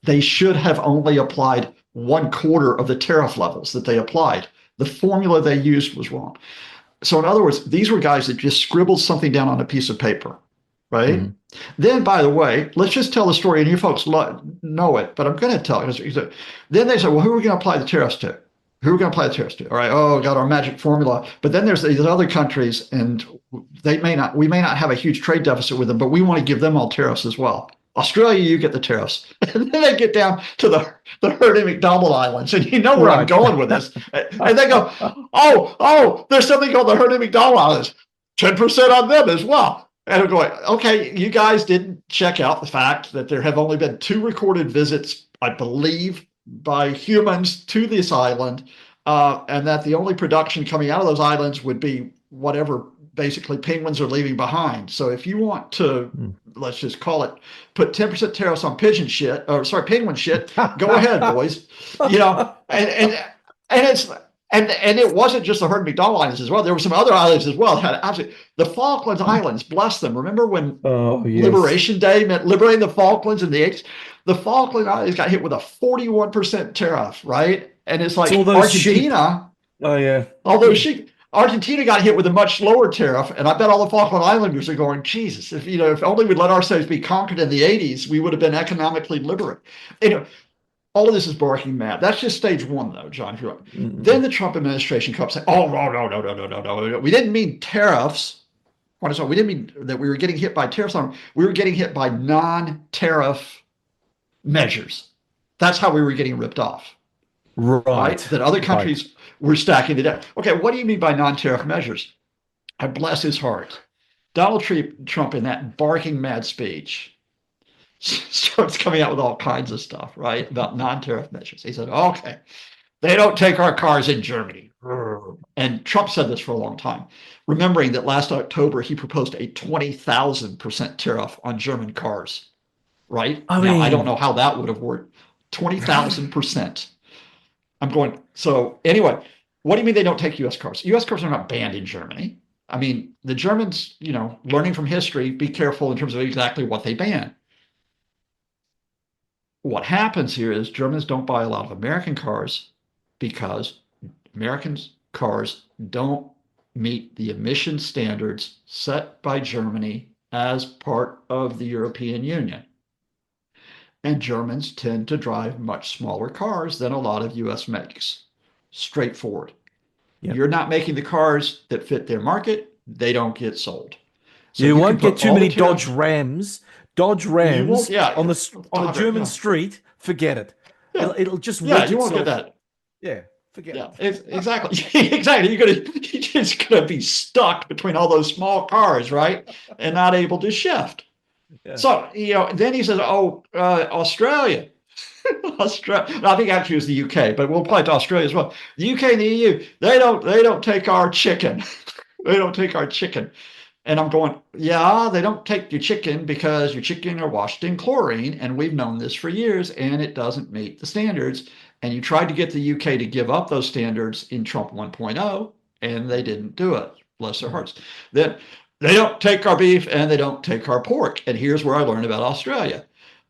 They should have only applied 1/4 of the tariff levels that they applied. The formula they used was wrong. So in other words, these were guys that just scribbled something down on a piece of paper, right? Then, by the way, let's just tell the story, and you folks know it, but I'm going to tell it. Then they said, well, who are we going to apply the tariffs to? All right, got our magic formula. But then there's these other countries, and we may not have a huge trade deficit with them, but we want to give them all tariffs as well. Australia, you get the tariffs. And then they get down to the Hurdy McDonald Islands, and you know where I'm going with this. And they go, oh, there's something called the Hurdy McDonald Islands, 10% on them as well. And I'm going, okay, you guys didn't check out the fact that there have only been 2 recorded visits, I believe, by humans to this island, and that the only production coming out of those islands would be whatever basically penguins are leaving behind. So if you want to, let's just call it, put 10% tariffs on penguin shit, go ahead, boys. And it wasn't just the Hurd McDonald Islands as well. There were some other islands as well. The Falkland Islands, bless them. Remember when Liberation Day meant liberating the Falklands in the 80s? The Falkland Islands got hit with a 41% tariff, right? And it's like Argentina. Sheep. Oh, yeah. All those sheep. Argentina got hit with a much lower tariff, and I bet all the Falkland Islanders are going, Jesus, if only we'd let ourselves be conquered in the 80s, we would have been economically liberate. All of this is barking mad. That's just stage one, though, John. If you're right. Then the Trump administration comes saying, "Oh no, we didn't mean tariffs. We didn't mean that we were getting hit by tariffs. We were getting hit by non-tariff measures. That's how we were getting ripped off." Right? That other countries were stacking the debt. Okay, what do you mean by non-tariff measures? I bless his heart. Donald Trump, in that barking mad speech, starts coming out with all kinds of stuff, right, about non-tariff measures. He said, okay, they don't take our cars in Germany. And Trump said this for a long time, remembering that last October he proposed a 20,000% tariff on German cars, right? I don't know how that would have worked. 20,000%. I'm going, so anyway, what do you mean they don't take U.S. cars? U.S. cars are not banned in Germany. I mean, the Germans, learning from history, be careful in terms of exactly what they ban. What happens here is Germans don't buy a lot of American cars because American cars don't meet the emission standards set by Germany as part of the European Union. And Germans tend to drive much smaller cars than a lot of US makes. Straightforward. Yep. You're not making the cars that fit their market, they don't get sold. So you won't get too many Dodge Rams. Dodge Rams on a German street, forget it. Yeah. It'll just you won't get that. Yeah, forget it. Exactly. Exactly. You're just gonna be stuck between all those small cars, right? And not able to shift. Yeah. So then he says, Australia. Australia. I think actually it was the UK, but we'll apply it to Australia as well. The UK and the EU, they don't take our chicken. They don't take our chicken. And I'm going, yeah, they don't take your chicken because your chicken are washed in chlorine, and we've known this for years, and it doesn't meet the standards. And you tried to get the UK to give up those standards in Trump 1.0, and they didn't do it. Bless their hearts. Then they don't take our beef and they don't take our pork. And here's where I learned about Australia.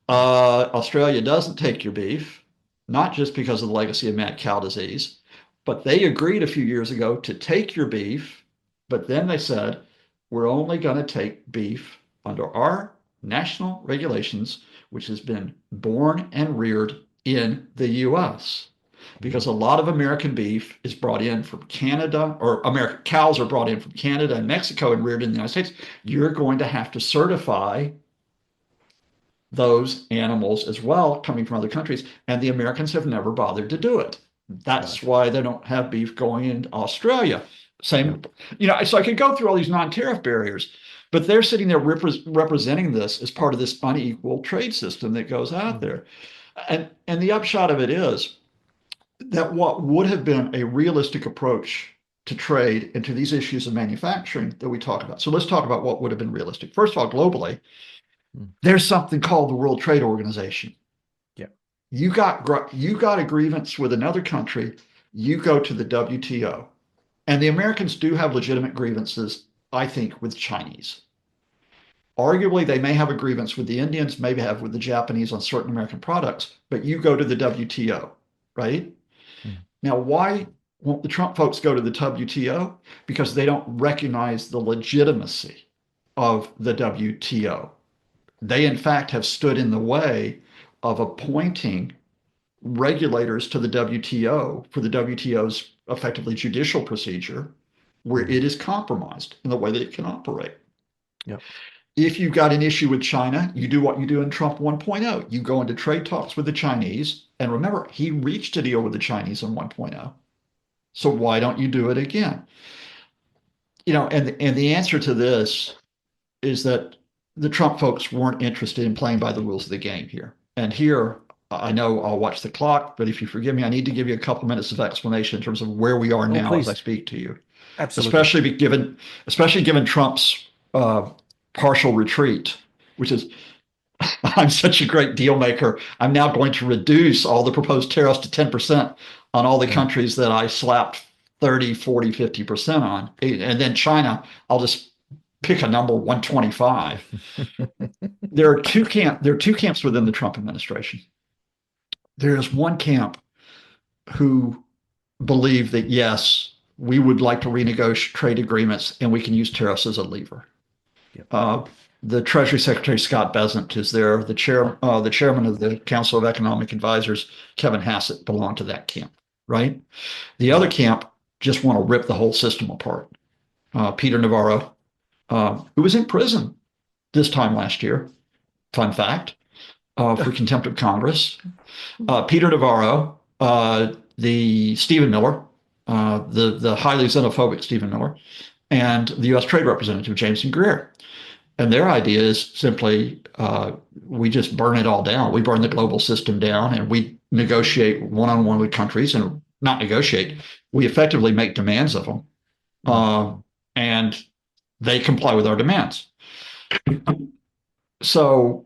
Australia doesn't take your beef, not just because of the legacy of mad cow disease, but they agreed a few years ago to take your beef, but then they said, we're only going to take beef under our national regulations, which has been born and reared in the U.S. Because a lot of American beef is brought in from Canada, or American cows are brought in from Canada and Mexico and reared in the United States. You're going to have to certify those animals as well, coming from other countries, and the Americans have never bothered to do it. That's why they don't have beef going in Australia. Same, so I could go through all these non-tariff barriers, but they're sitting there representing this as part of this unequal trade system that goes out there. And the upshot of it is that what would have been a realistic approach to trade and to these issues of manufacturing that we talk about. So let's talk about what would have been realistic. First of all, globally, there's something called the World Trade Organization. Yeah. You got a grievance with another country, you go to the WTO. And the Americans do have legitimate grievances, I think, with Chinese. Arguably, they may have a grievance with the Indians, maybe have with the Japanese on certain American products, but you go to the WTO, right? Now, why won't the Trump folks go to the WTO? Because they don't recognize the legitimacy of the WTO. They, in fact, have stood in the way of appointing regulators to the WTO for the WTO's effectively judicial procedure, where it is compromised in the way that it can operate. Yep. If you've got an issue with China, you do what you do in Trump 1.0. You go into trade talks with the Chinese. And remember, he reached a deal with the Chinese in 1.0. So why don't you do it again? And the answer to this is that the Trump folks weren't interested in playing by the rules of the game here. And here, I know I'll watch the clock, but if you forgive me, I need to give you a couple minutes of explanation in terms of where we are now as I speak to you. Absolutely. Especially given Trump's partial retreat, which is, I'm such a great deal maker. I'm now going to reduce all the proposed tariffs to 10% on all the countries that I slapped 30, 40, 50% on. And then China, I'll just pick a number, 125. There are two camps within the Trump administration. There is one camp who believe that, yes, we would like to renegotiate trade agreements, and we can use tariffs as a lever. Yep. The Treasury Secretary Scott Bessent is there. The chairman of the Council of Economic Advisors, Kevin Hassett, belonged to that camp, right? The other camp just want to rip the whole system apart. Peter Navarro, who was in prison this time last year, fun fact, for contempt of Congress. Peter Navarro, the Stephen Miller, the highly xenophobic Stephen Miller, and the U.S. Trade Representative Jameson Greer. And their idea is simply we just burn it all down. We burn the global system down, and we negotiate one-on-one with countries, and not negotiate. We effectively make demands of them, and they comply with our demands. So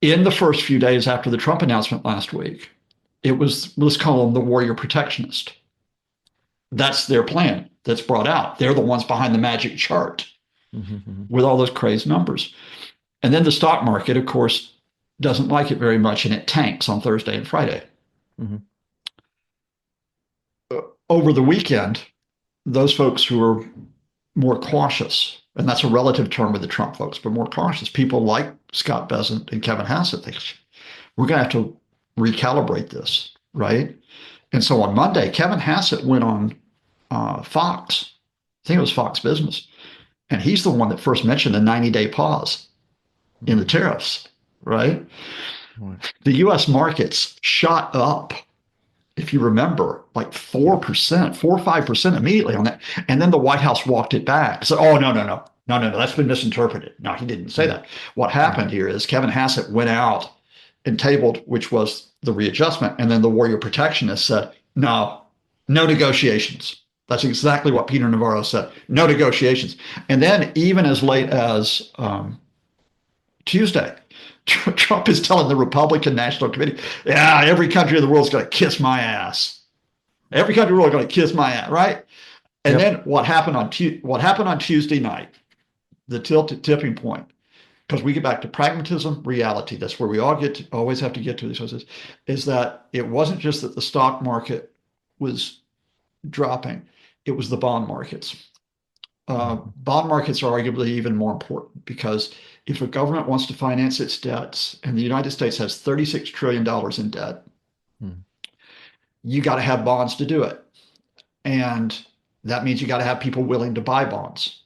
in the first few days after the Trump announcement last week, it was, let's call them the warrior protectionist. That's their plan that's brought out. They're the ones behind the magic chart with all those crazy numbers. And then the stock market, of course, doesn't like it very much, and it tanks on Thursday and Friday. Over the weekend, those folks who are more cautious, and that's a relative term with the Trump folks, but more cautious, people like Scott Bessent and Kevin Hassett, think we're going to have to recalibrate this, right? And so on Monday, Kevin Hassett went on Fox, I think it was Fox Business, and he's the one that first mentioned the 90-day pause in the tariffs, right? The U.S. markets shot up, if you remember, like 4%, 4 or 5% immediately on that. And then the White House walked it back. So, oh, no, that's been misinterpreted. No, he didn't say that. What happened here is Kevin Hassett went out and tabled, which was the readjustment. And then the warrior protectionist said, no negotiations. That's exactly what Peter Navarro said. No negotiations. And then even as late as Tuesday, Trump is telling the Republican National Committee, yeah, every country in the world is going to kiss my ass. Every country in the world is going to kiss my ass, right? And then what happened on Tuesday night, the tipping point, because we get back to pragmatism, reality. That's where we always have to get to these places, is that it wasn't just that the stock market was dropping, it was the bond markets. Bond markets are arguably even more important, because if a government wants to finance its debts, and the United States has $36 trillion in debt, you got to have bonds to do it. And that means you got to have people willing to buy bonds.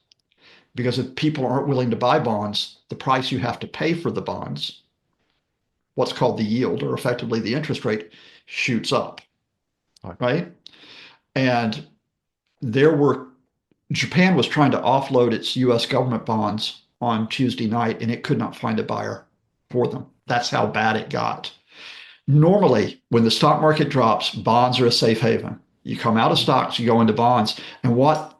Because if people aren't willing to buy bonds, the price you have to pay for the bonds, what's called the yield, or effectively the interest rate, shoots up, right? And Japan was trying to offload its U.S. government bonds on Tuesday night, and it could not find a buyer for them. That's how bad it got. Normally, when the stock market drops, bonds are a safe haven. You come out of stocks, you go into bonds. And what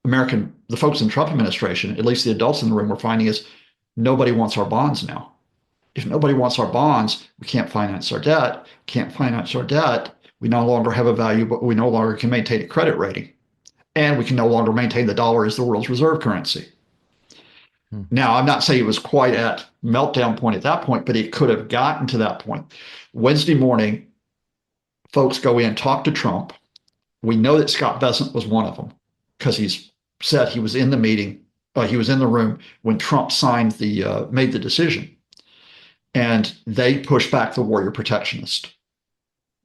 the folks in the Trump administration, at least the adults in the room, were finding is nobody wants our bonds now. If nobody wants our bonds, we can't finance our debt. We no longer have a value, but we no longer can maintain a credit rating. And we can no longer maintain the dollar as the world's reserve currency. Now, I'm not saying it was quite at meltdown point at that point, but it could have gotten to that point. Wednesday morning, folks go in, talk to Trump. We know that Scott Bessent was one of them, because he's said he was in the meeting, he was in the room when Trump made the decision. And they push back the warrior protectionist.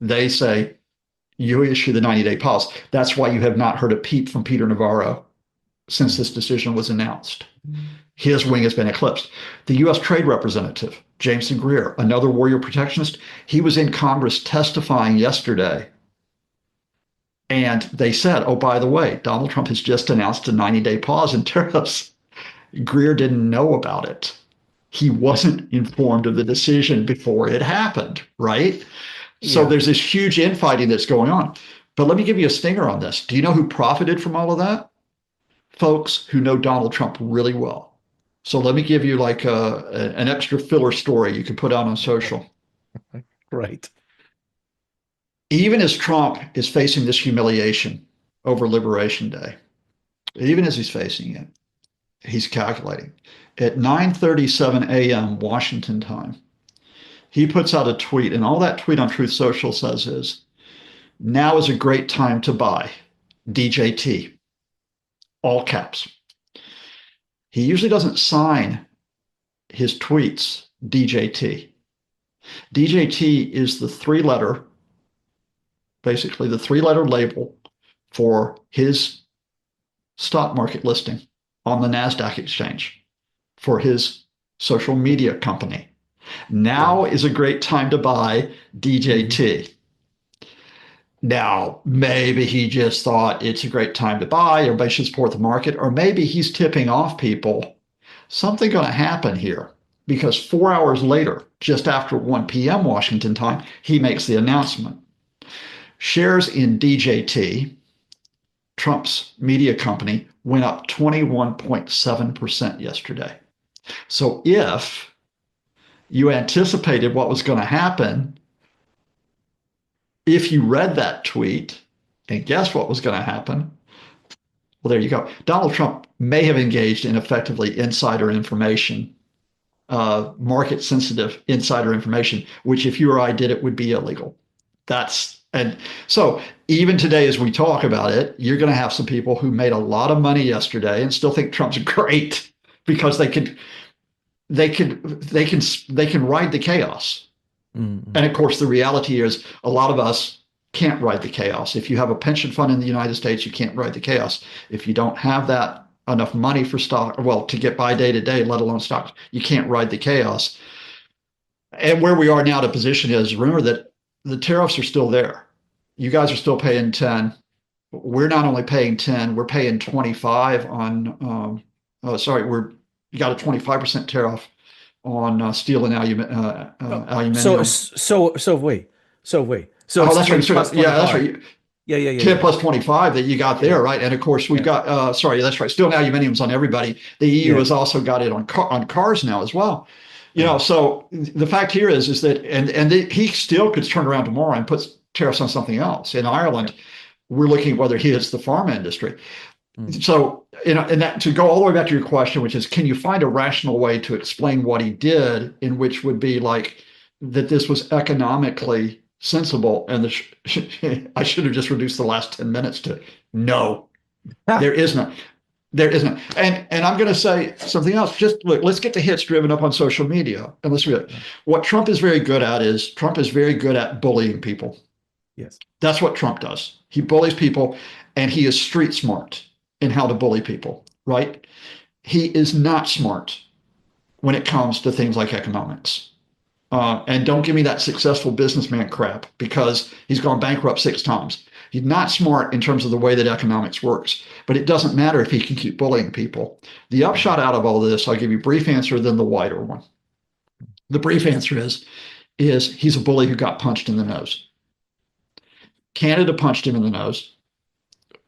They say, you issue the 90-day pause. That's why you have not heard a peep from Peter Navarro since this decision was announced. His wing has been eclipsed. The U.S. Trade Representative, Jameson Greer, another warrior protectionist, he was in Congress testifying yesterday. And they said, oh, by the way, Donald Trump has just announced a 90-day pause in tariffs. Greer didn't know about it. He wasn't informed of the decision before it happened, right? So there's this huge infighting that's going on. But let me give you a stinger on this. Do you know who profited from all of that? Folks who know Donald Trump really well. So let me give you like an extra filler story you can put out on social. Great. Even as Trump is facing this humiliation over Liberation Day, even as he's facing it, he's calculating. At 9:37 a.m. Washington time, he puts out a tweet, and all that tweet on Truth Social says is, Now is a great time to buy DJT, all caps. He usually doesn't sign his tweets DJT. DJT is basically the three-letter label for his stock market listing on the NASDAQ exchange for his social media company. Now is a great time to buy DJT. Now, maybe he just thought it's a great time to buy, everybody should support the market, or maybe he's tipping off people. Something going to happen here, because 4 hours later, just after 1 p.m. Washington time, he makes the announcement. Shares in DJT, Trump's media company, went up 21.7% yesterday. So if you anticipated what was going to happen, if you read that tweet and guessed what was going to happen, well, there you go. Donald Trump may have engaged in effectively insider information, market-sensitive insider information, which if you or I did it would be illegal. And so even today, as we talk about it, you're going to have some people who made a lot of money yesterday and still think Trump's great because they can ride the chaos. Mm-hmm. And of course, the reality is a lot of us can't ride the chaos. If you have a pension fund in the United States, you can't ride the chaos. If you don't have that enough money for stock, well, to get by day to day, let alone stocks, you can't ride the chaos. And where we are now, the position is, remember that the tariffs are still there. You guys are still paying 10. We're not only paying 10, we're paying 25 on, you got a 25% tariff on steel and aluminum. So wait. Oh, that's right. Yeah, that's right. Yeah. 10 plus 25 that you got there, right? And of course, we've got, that's right. Steel and aluminum's on everybody. The EU has also got it on cars now as well. So the fact here is that, he still could turn around tomorrow and put tariffs on something else. In Ireland, we're looking at whether he hits the pharma industry. So, and that, to go all the way back to your question, which is, can you find a rational way to explain what he did, in which would be like that this was economically sensible? And I should have just reduced the last 10 minutes to no. There isn't. And I'm going to say something else. Just look, let's get the hits driven up on social media. And let's read it. What Trump is very good at is very good at bullying people. Yes. That's what Trump does. He bullies people, and he is street smart in how to bully people, right? He is not smart when it comes to things like economics. And don't give me that successful businessman crap, because he's gone bankrupt 6 times. He's not smart in terms of the way that economics works, but it doesn't matter if he can keep bullying people. The upshot out of all this, I'll give you a brief answer, then the wider one. The brief answer is he's a bully who got punched in the nose. Canada punched him in the nose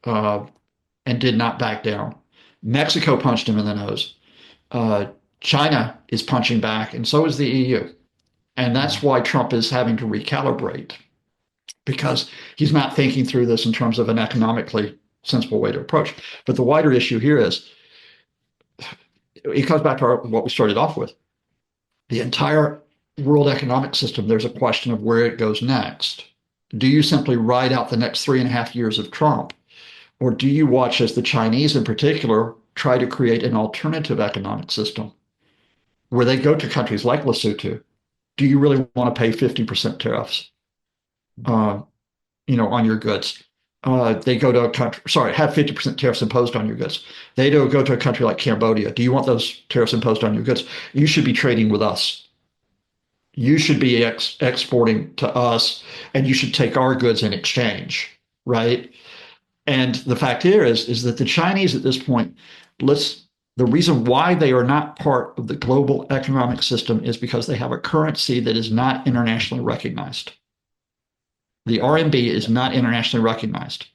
and did not back down. Mexico punched him in the nose. China is punching back, and so is the EU. And that's why Trump is having to recalibrate, because he's not thinking through this in terms of an economically sensible way to approach. But the wider issue here is, it comes back to what we started off with. The entire world economic system, there's a question of where it goes next. Do you simply ride out the next 3.5 years of Trump? Or do you watch as the Chinese in particular try to create an alternative economic system where they go to countries like Lesotho? Do you really want to pay 50% tariffs, on your goods? They go to a country, have 50% tariffs imposed on your goods. They go to a country like Cambodia. Do you want those tariffs imposed on your goods? You should be trading with us. You should be exporting to us, and you should take our goods in exchange, right? And the fact here is that the Chinese at this point, the reason why they are not part of the global economic system is because they have a currency that is not internationally recognized. The RMB is not internationally recognized.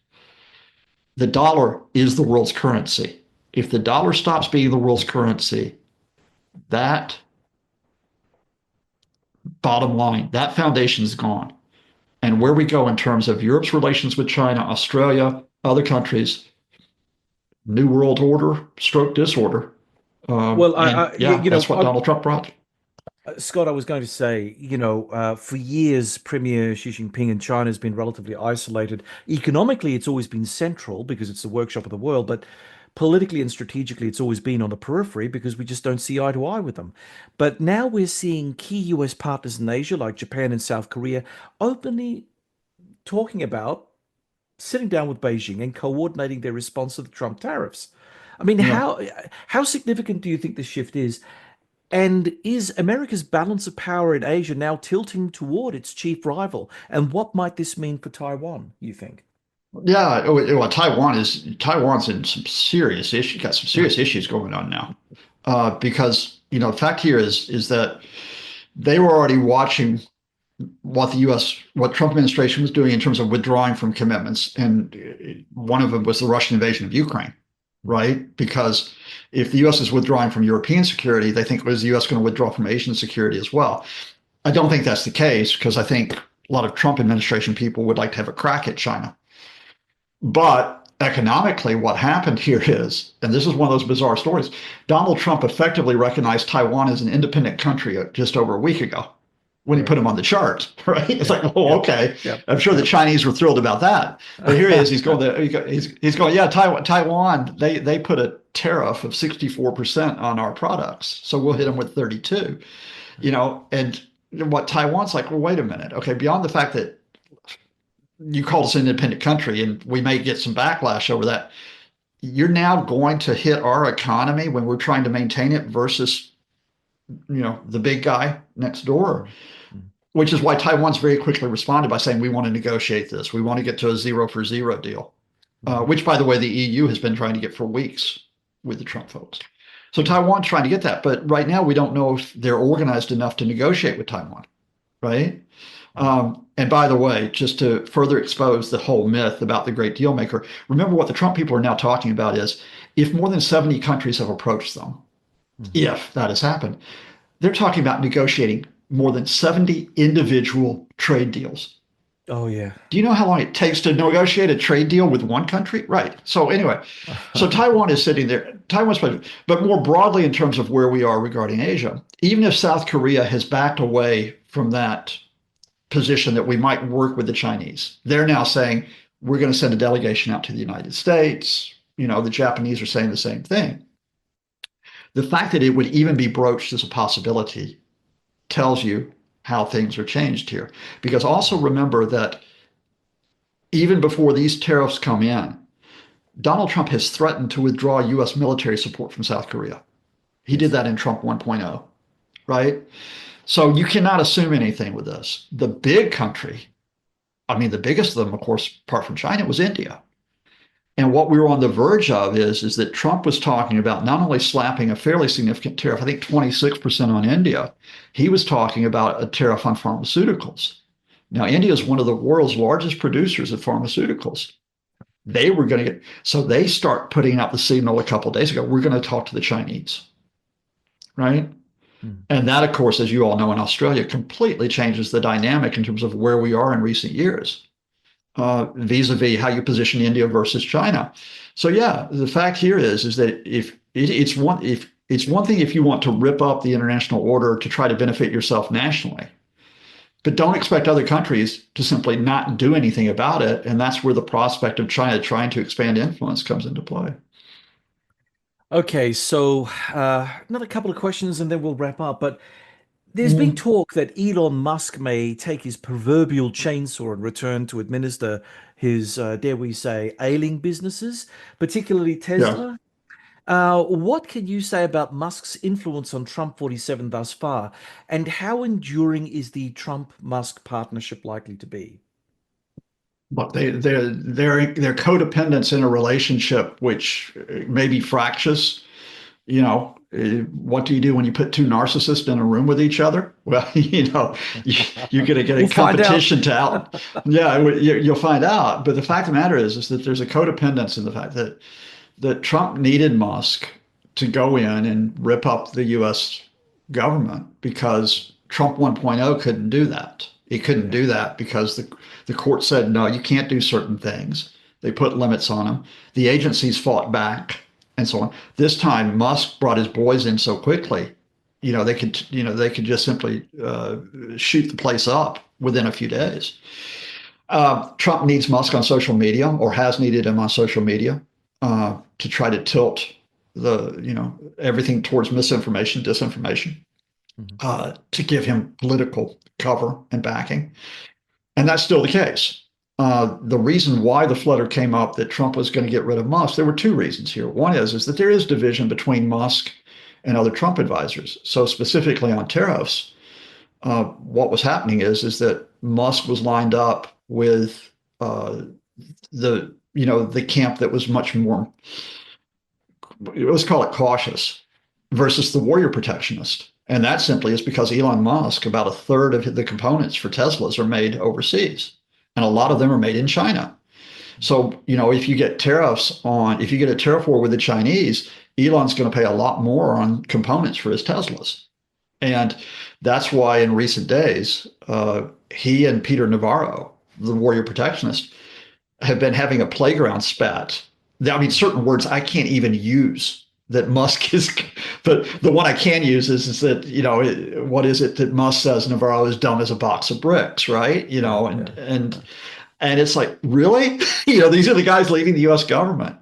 The dollar is the world's currency. If the dollar stops being the world's currency, that bottom line, that foundation is gone. And where we go in terms of Europe's relations with China, Australia, other countries, New World Order, stroke disorder. That's what Donald Trump brought. Scott, I was going to say, for years, Premier Xi Jinping in China has been relatively isolated. Economically, it's always been central because it's the workshop of the world, but politically and strategically, it's always been on the periphery because we just don't see eye to eye with them. But now we're seeing key US partners in Asia, like Japan and South Korea, openly talking about sitting down with Beijing and coordinating their response to the Trump tariffs. I mean, Yeah. how significant do you think this shift is? And is America's balance of power in Asia now tilting toward its chief rival? And what might this mean for Taiwan, you think? Yeah, well, Taiwan's in some serious issues, got some serious issues going on now. Because, the fact here is that they were already watching what Trump administration was doing in terms of withdrawing from commitments. And one of them was the Russian invasion of Ukraine, right? Because if the US is withdrawing from European security, they think, was the US going to withdraw from Asian security as well? I don't think that's the case because I think a lot of Trump administration people would like to have a crack at China. But economically, what happened here is, and this is one of those bizarre stories, Donald Trump effectively recognized Taiwan as an independent country just over a week ago when he Right. put him on the chart, right? It's Yep. like, oh, Yep. okay. Yep. I'm sure the Yep. Chinese were thrilled about that. But here he is. He's going he's going, yeah, Taiwan, they put a tariff of 64% on our products. So we'll hit them with 32, and what Taiwan's like, well, wait a minute. Okay, beyond the fact that you called us an independent country and we may get some backlash over that, you're now going to hit our economy when we're trying to maintain it versus, the big guy next door, which is why Taiwan's very quickly responded by saying, we want to negotiate this. We want to get to a 0 for 0 deal, which, by the way, the EU has been trying to get for weeks with the Trump folks. So Taiwan's trying to get that. But right now, we don't know if they're organized enough to negotiate with Taiwan, right? And by the way, just to further expose the whole myth about the great deal maker, remember what the Trump people are now talking about is if more than 70 countries have approached them, if that has happened, they're talking about negotiating more than 70 individual trade deals. Oh, yeah. Do you know how long it takes to negotiate a trade deal with one country? Right. So anyway, so Taiwan is sitting there. Taiwan's, but more broadly in terms of where we are regarding Asia, even if South Korea has backed away from that position that we might work with the Chinese, they're now saying we're going to send a delegation out to the United States. The Japanese are saying the same thing. The fact that it would even be broached as a possibility tells you how things are changed here. Because also remember that even before these tariffs come in, Donald Trump has threatened to withdraw US military support from South Korea. He did that in Trump 1.0, right? So you cannot assume anything with this. The big country, I mean, the biggest of them, of course, apart from China, was India. And what we were on the verge of is that Trump was talking about not only slapping a fairly significant tariff, I think 26% on India, he was talking about a tariff on pharmaceuticals. Now, India is one of the world's largest producers of pharmaceuticals. They were going to get, so they start putting out the signal a couple of days ago, we're going to talk to the Chinese, right? And that, of course, as you all know in Australia, completely changes the dynamic in terms of where we are in recent years. Vis-a-vis how you position India versus China. So yeah, the fact here is that it's one thing if you want to rip up the international order to try to benefit yourself nationally, but don't expect other countries to simply not do anything about it. And that's where the prospect of China trying to expand influence comes into play. Okay, so another couple of questions and then we'll wrap up. But there's been Mm, talk that Elon Musk may take his proverbial chainsaw and return to administer his, dare we say, ailing businesses, particularly yeah. Tesla. What can you say about Musk's influence on Trump 47 thus far, and how enduring is the Trump-Musk partnership likely to be? But they're codependents in a relationship which may be fractious. What do you do when you put two narcissists in a room with each other? Well, you're going to get a We'll find out. competition to out. Yeah, you'll find out. But the fact of the matter is that there's a codependence in the fact that Trump needed Musk to go in and rip up the U.S. government because Trump 1.0 couldn't do that. He couldn't do that because the court said, no, you can't do certain things. They put limits on him. The agencies fought back and so on. This time, Musk brought his boys in so quickly they could just simply shoot the place up within a few days. Trump needs Musk on social media, or has needed him on social media, to try to tilt everything towards misinformation, disinformation, to give him political cover and backing. And that's still the case. The reason why the flutter came up that Trump was going to get rid of Musk, there were two reasons here. One is that there is division between Musk and other Trump advisors. So specifically on tariffs, what was happening is that Musk was lined up with the camp that was much more, let's call it cautious, versus the warrior protectionist. And that simply is because Elon Musk, about a third of the components for Teslas are made overseas, and a lot of them are made in China. So, if you get if you get a tariff war with the Chinese, Elon's going to pay a lot more on components for his Teslas. And that's why in recent days, he and Peter Navarro, the warrior protectionist, have been having a playground spat. I mean, certain words I can't even use that Musk is, but the one I can use is that, what is it that Musk says Navarro is dumb as a box of bricks, right? And it's like, really? These are the guys leading the US government.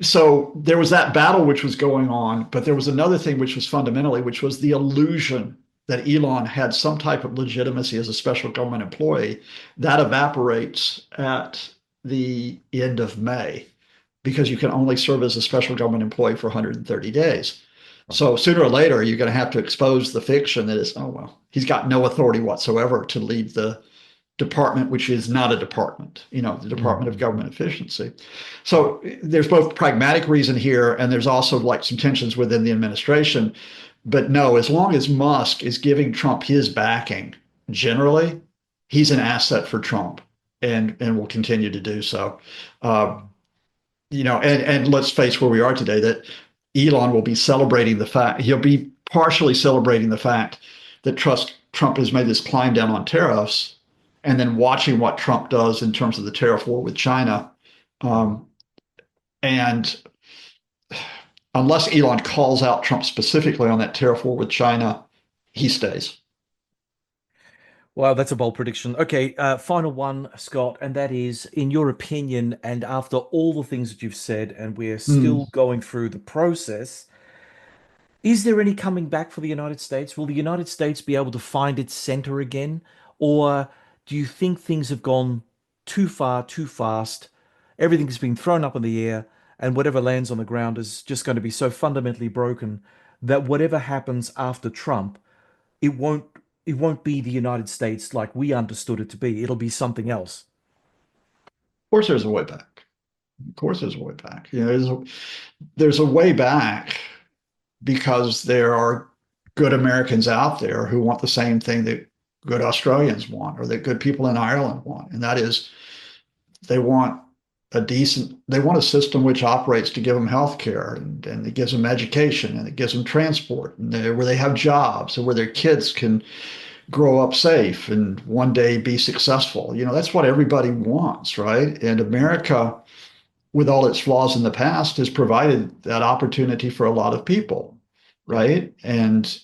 So there was that battle which was going on, but there was another thing which was which was the illusion that Elon had some type of legitimacy as a special government employee. That evaporates at the end of May, because you can only serve as a special government employee for 130 days. So sooner or later, you're going to have to expose the fiction that is, oh, well, he's got no authority whatsoever to lead the department, which is not a department, the Department of Government Efficiency. So there's both pragmatic reason here, and there's also like some tensions within the administration. But no, as long as Musk is giving Trump his backing, generally, he's an asset for Trump, and will continue to do so. And let's face where we are today, that Elon will be celebrating the fact, he'll be partially celebrating the fact that Trump has made this climb down on tariffs, and then watching what Trump does in terms of the tariff war with China. And unless Elon calls out Trump specifically on that tariff war with China, he stays. Wow, that's a bold prediction. Okay, final one, Scott, and that is, in your opinion, and after all the things that you've said, and we're still going through the process, is there any coming back for the United States? Will the United States be able to find its center again? Or do you think things have gone too far, too fast? Everything's been thrown up in the air, and whatever lands on the ground is just going to be so fundamentally broken that whatever happens after Trump, it won't be the United States like we understood it to be. It'll be something else. Of course, there's a way back. Of course, there's a way back. There's a way back because there are good Americans out there who want the same thing that good Australians want, or that good people in Ireland want. And that is, they want a system which operates to give them health care, and it gives them education, and it gives them transport, and where they have jobs, and where their kids can grow up safe and one day be successful. That's what everybody wants, right? And America, with all its flaws in the past, has provided that opportunity for a lot of people, right? And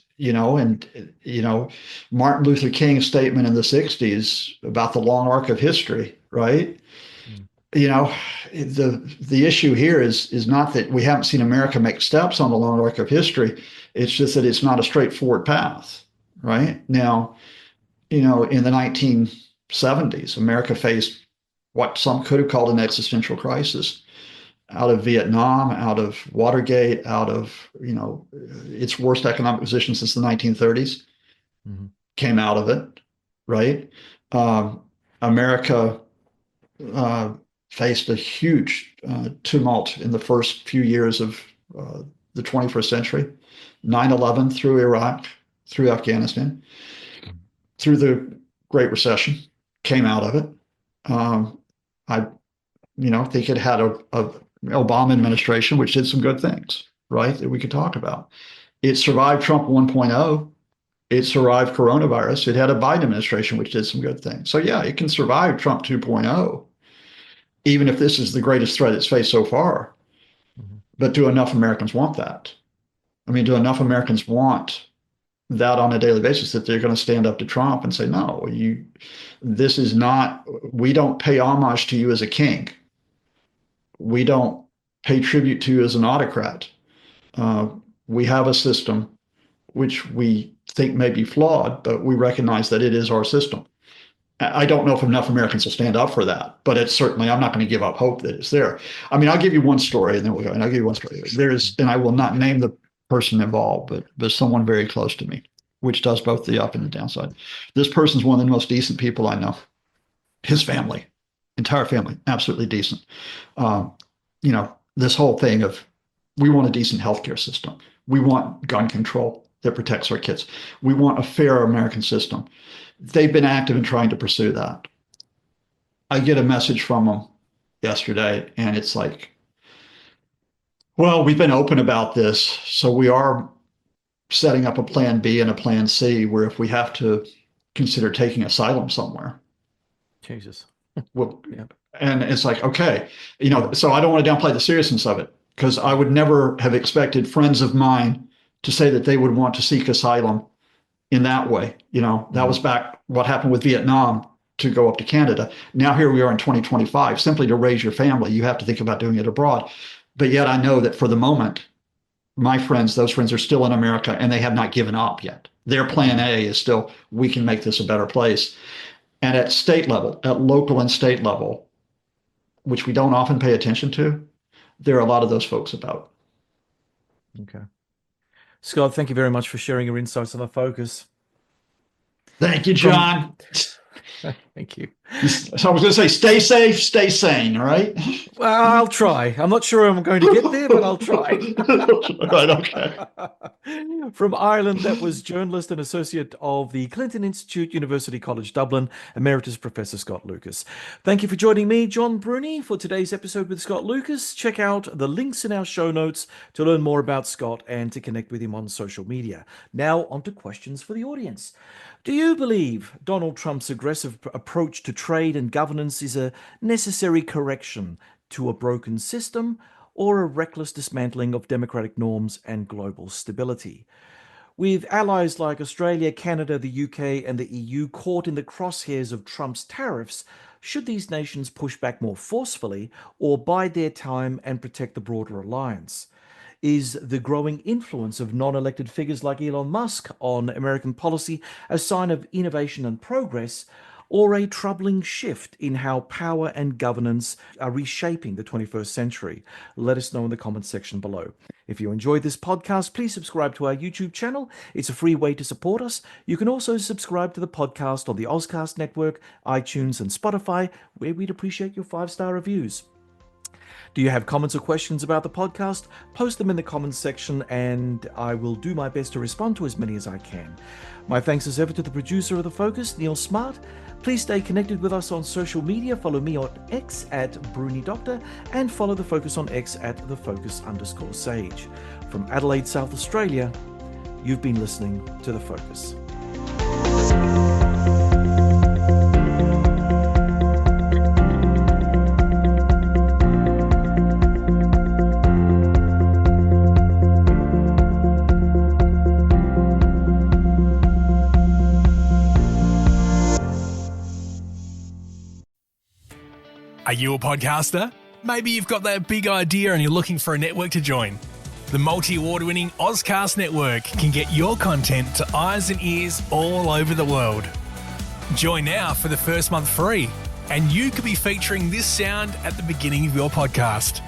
Martin Luther King's statement in the 60s about the long arc of history, right? The issue here is not that we haven't seen America make steps on the long arc of history. It's just that it's not a straightforward path, right? Now, in the 1970s, America faced what some could have called an existential crisis, out of Vietnam, out of Watergate, out of, its worst economic position since the 1930s, came out of it, right? America faced a huge tumult in the first few years of the 21st century, 9/11 through Iraq, through Afghanistan, through the Great Recession, came out of it. I think it had a Obama administration, which did some good things, right, that we could talk about. It survived Trump 1.0. It survived coronavirus. It had a Biden administration, which did some good things. So yeah, it can survive Trump 2.0, even if this is the greatest threat it's faced so far. But do enough Americans want that? I mean, do enough Americans want that on a daily basis that they're going to stand up to Trump and say, no, this is not, we don't pay homage to you as a king. We don't pay tribute to you as an autocrat. We have a system which we think may be flawed, but we recognize that it is our system. I don't know if enough Americans will stand up for that, but it's certainly, I'm not going to give up hope that it's there. I mean, I'll give you one story and then we'll go, and I'll give you one story. And I will not name the person involved, but someone very close to me, which does both the up and the downside. This person's one of the most decent people I know. His family, entire family, absolutely decent. This whole thing of, we want a decent healthcare system. We want gun control that protects our kids. We want a fair American system. They've been active in trying to pursue that. I get a message from them yesterday, and it's like, well, we've been open about this, so we are setting up a plan B and a plan C, where if we have to consider taking asylum somewhere. Jesus. Well, Yeah. And it's like, okay, so I don't want to downplay the seriousness of it, because I would never have expected friends of mine to say that they would want to seek asylum in that way. That was back what happened with Vietnam to go up to Canada. Now here we are in 2025, simply to raise your family, you have to think about doing it abroad. But yet I know that for the moment, those friends are still in America and they have not given up yet. Their plan A is still, we can make this a better place. And at state level, at local and state level, which we don't often pay attention to, there are a lot of those folks about. Okay. Scott, thank you very much for sharing your insights on the focus. Thank you, John. Thank you. So I was going to say, stay safe, stay sane, right? Well, I'll try. I'm not sure I'm going to get there, but I'll try. Right, okay. From Ireland, that was journalist and associate of the Clinton Institute, University College Dublin, Emeritus Professor Scott Lucas. Thank you for joining me, John Bruni, for today's episode with Scott Lucas. Check out the links in our show notes to learn more about Scott and to connect with him on social media. Now, on to questions for the audience. Do you believe Donald Trump's aggressive approach to trade and governance is a necessary correction to a broken system, or a reckless dismantling of democratic norms and global stability? With allies like Australia, Canada, the UK, and the EU caught in the crosshairs of Trump's tariffs, should these nations push back more forcefully or bide their time and protect the broader alliance? Is the growing influence of non-elected figures like Elon Musk on American policy a sign of innovation and progress, or a troubling shift in how power and governance are reshaping the 21st century? Let us know in the comments section below. If you enjoyed this podcast, please subscribe to our YouTube channel. It's a free way to support us. You can also subscribe to the podcast on the Ozcast Network, iTunes, and Spotify, where we'd appreciate your 5-star reviews. Do you have comments or questions about the podcast? Post them in the comments section and I will do my best to respond to as many as I can. My thanks as ever to the producer of The Focus, Neil Smart. Please stay connected with us on social media. Follow me on X at BruniDoctor and follow The Focus on X at TheFocus_Sage. From Adelaide, South Australia, you've been listening to The Focus. Are you a podcaster? Maybe you've got that big idea and you're looking for a network to join. The multi-award-winning Ozcast Network can get your content to eyes and ears all over the world. Join now for the first month free, and you could be featuring this sound at the beginning of your podcast.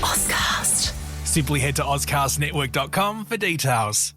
Ozcast. Simply head to ozcastnetwork.com for details.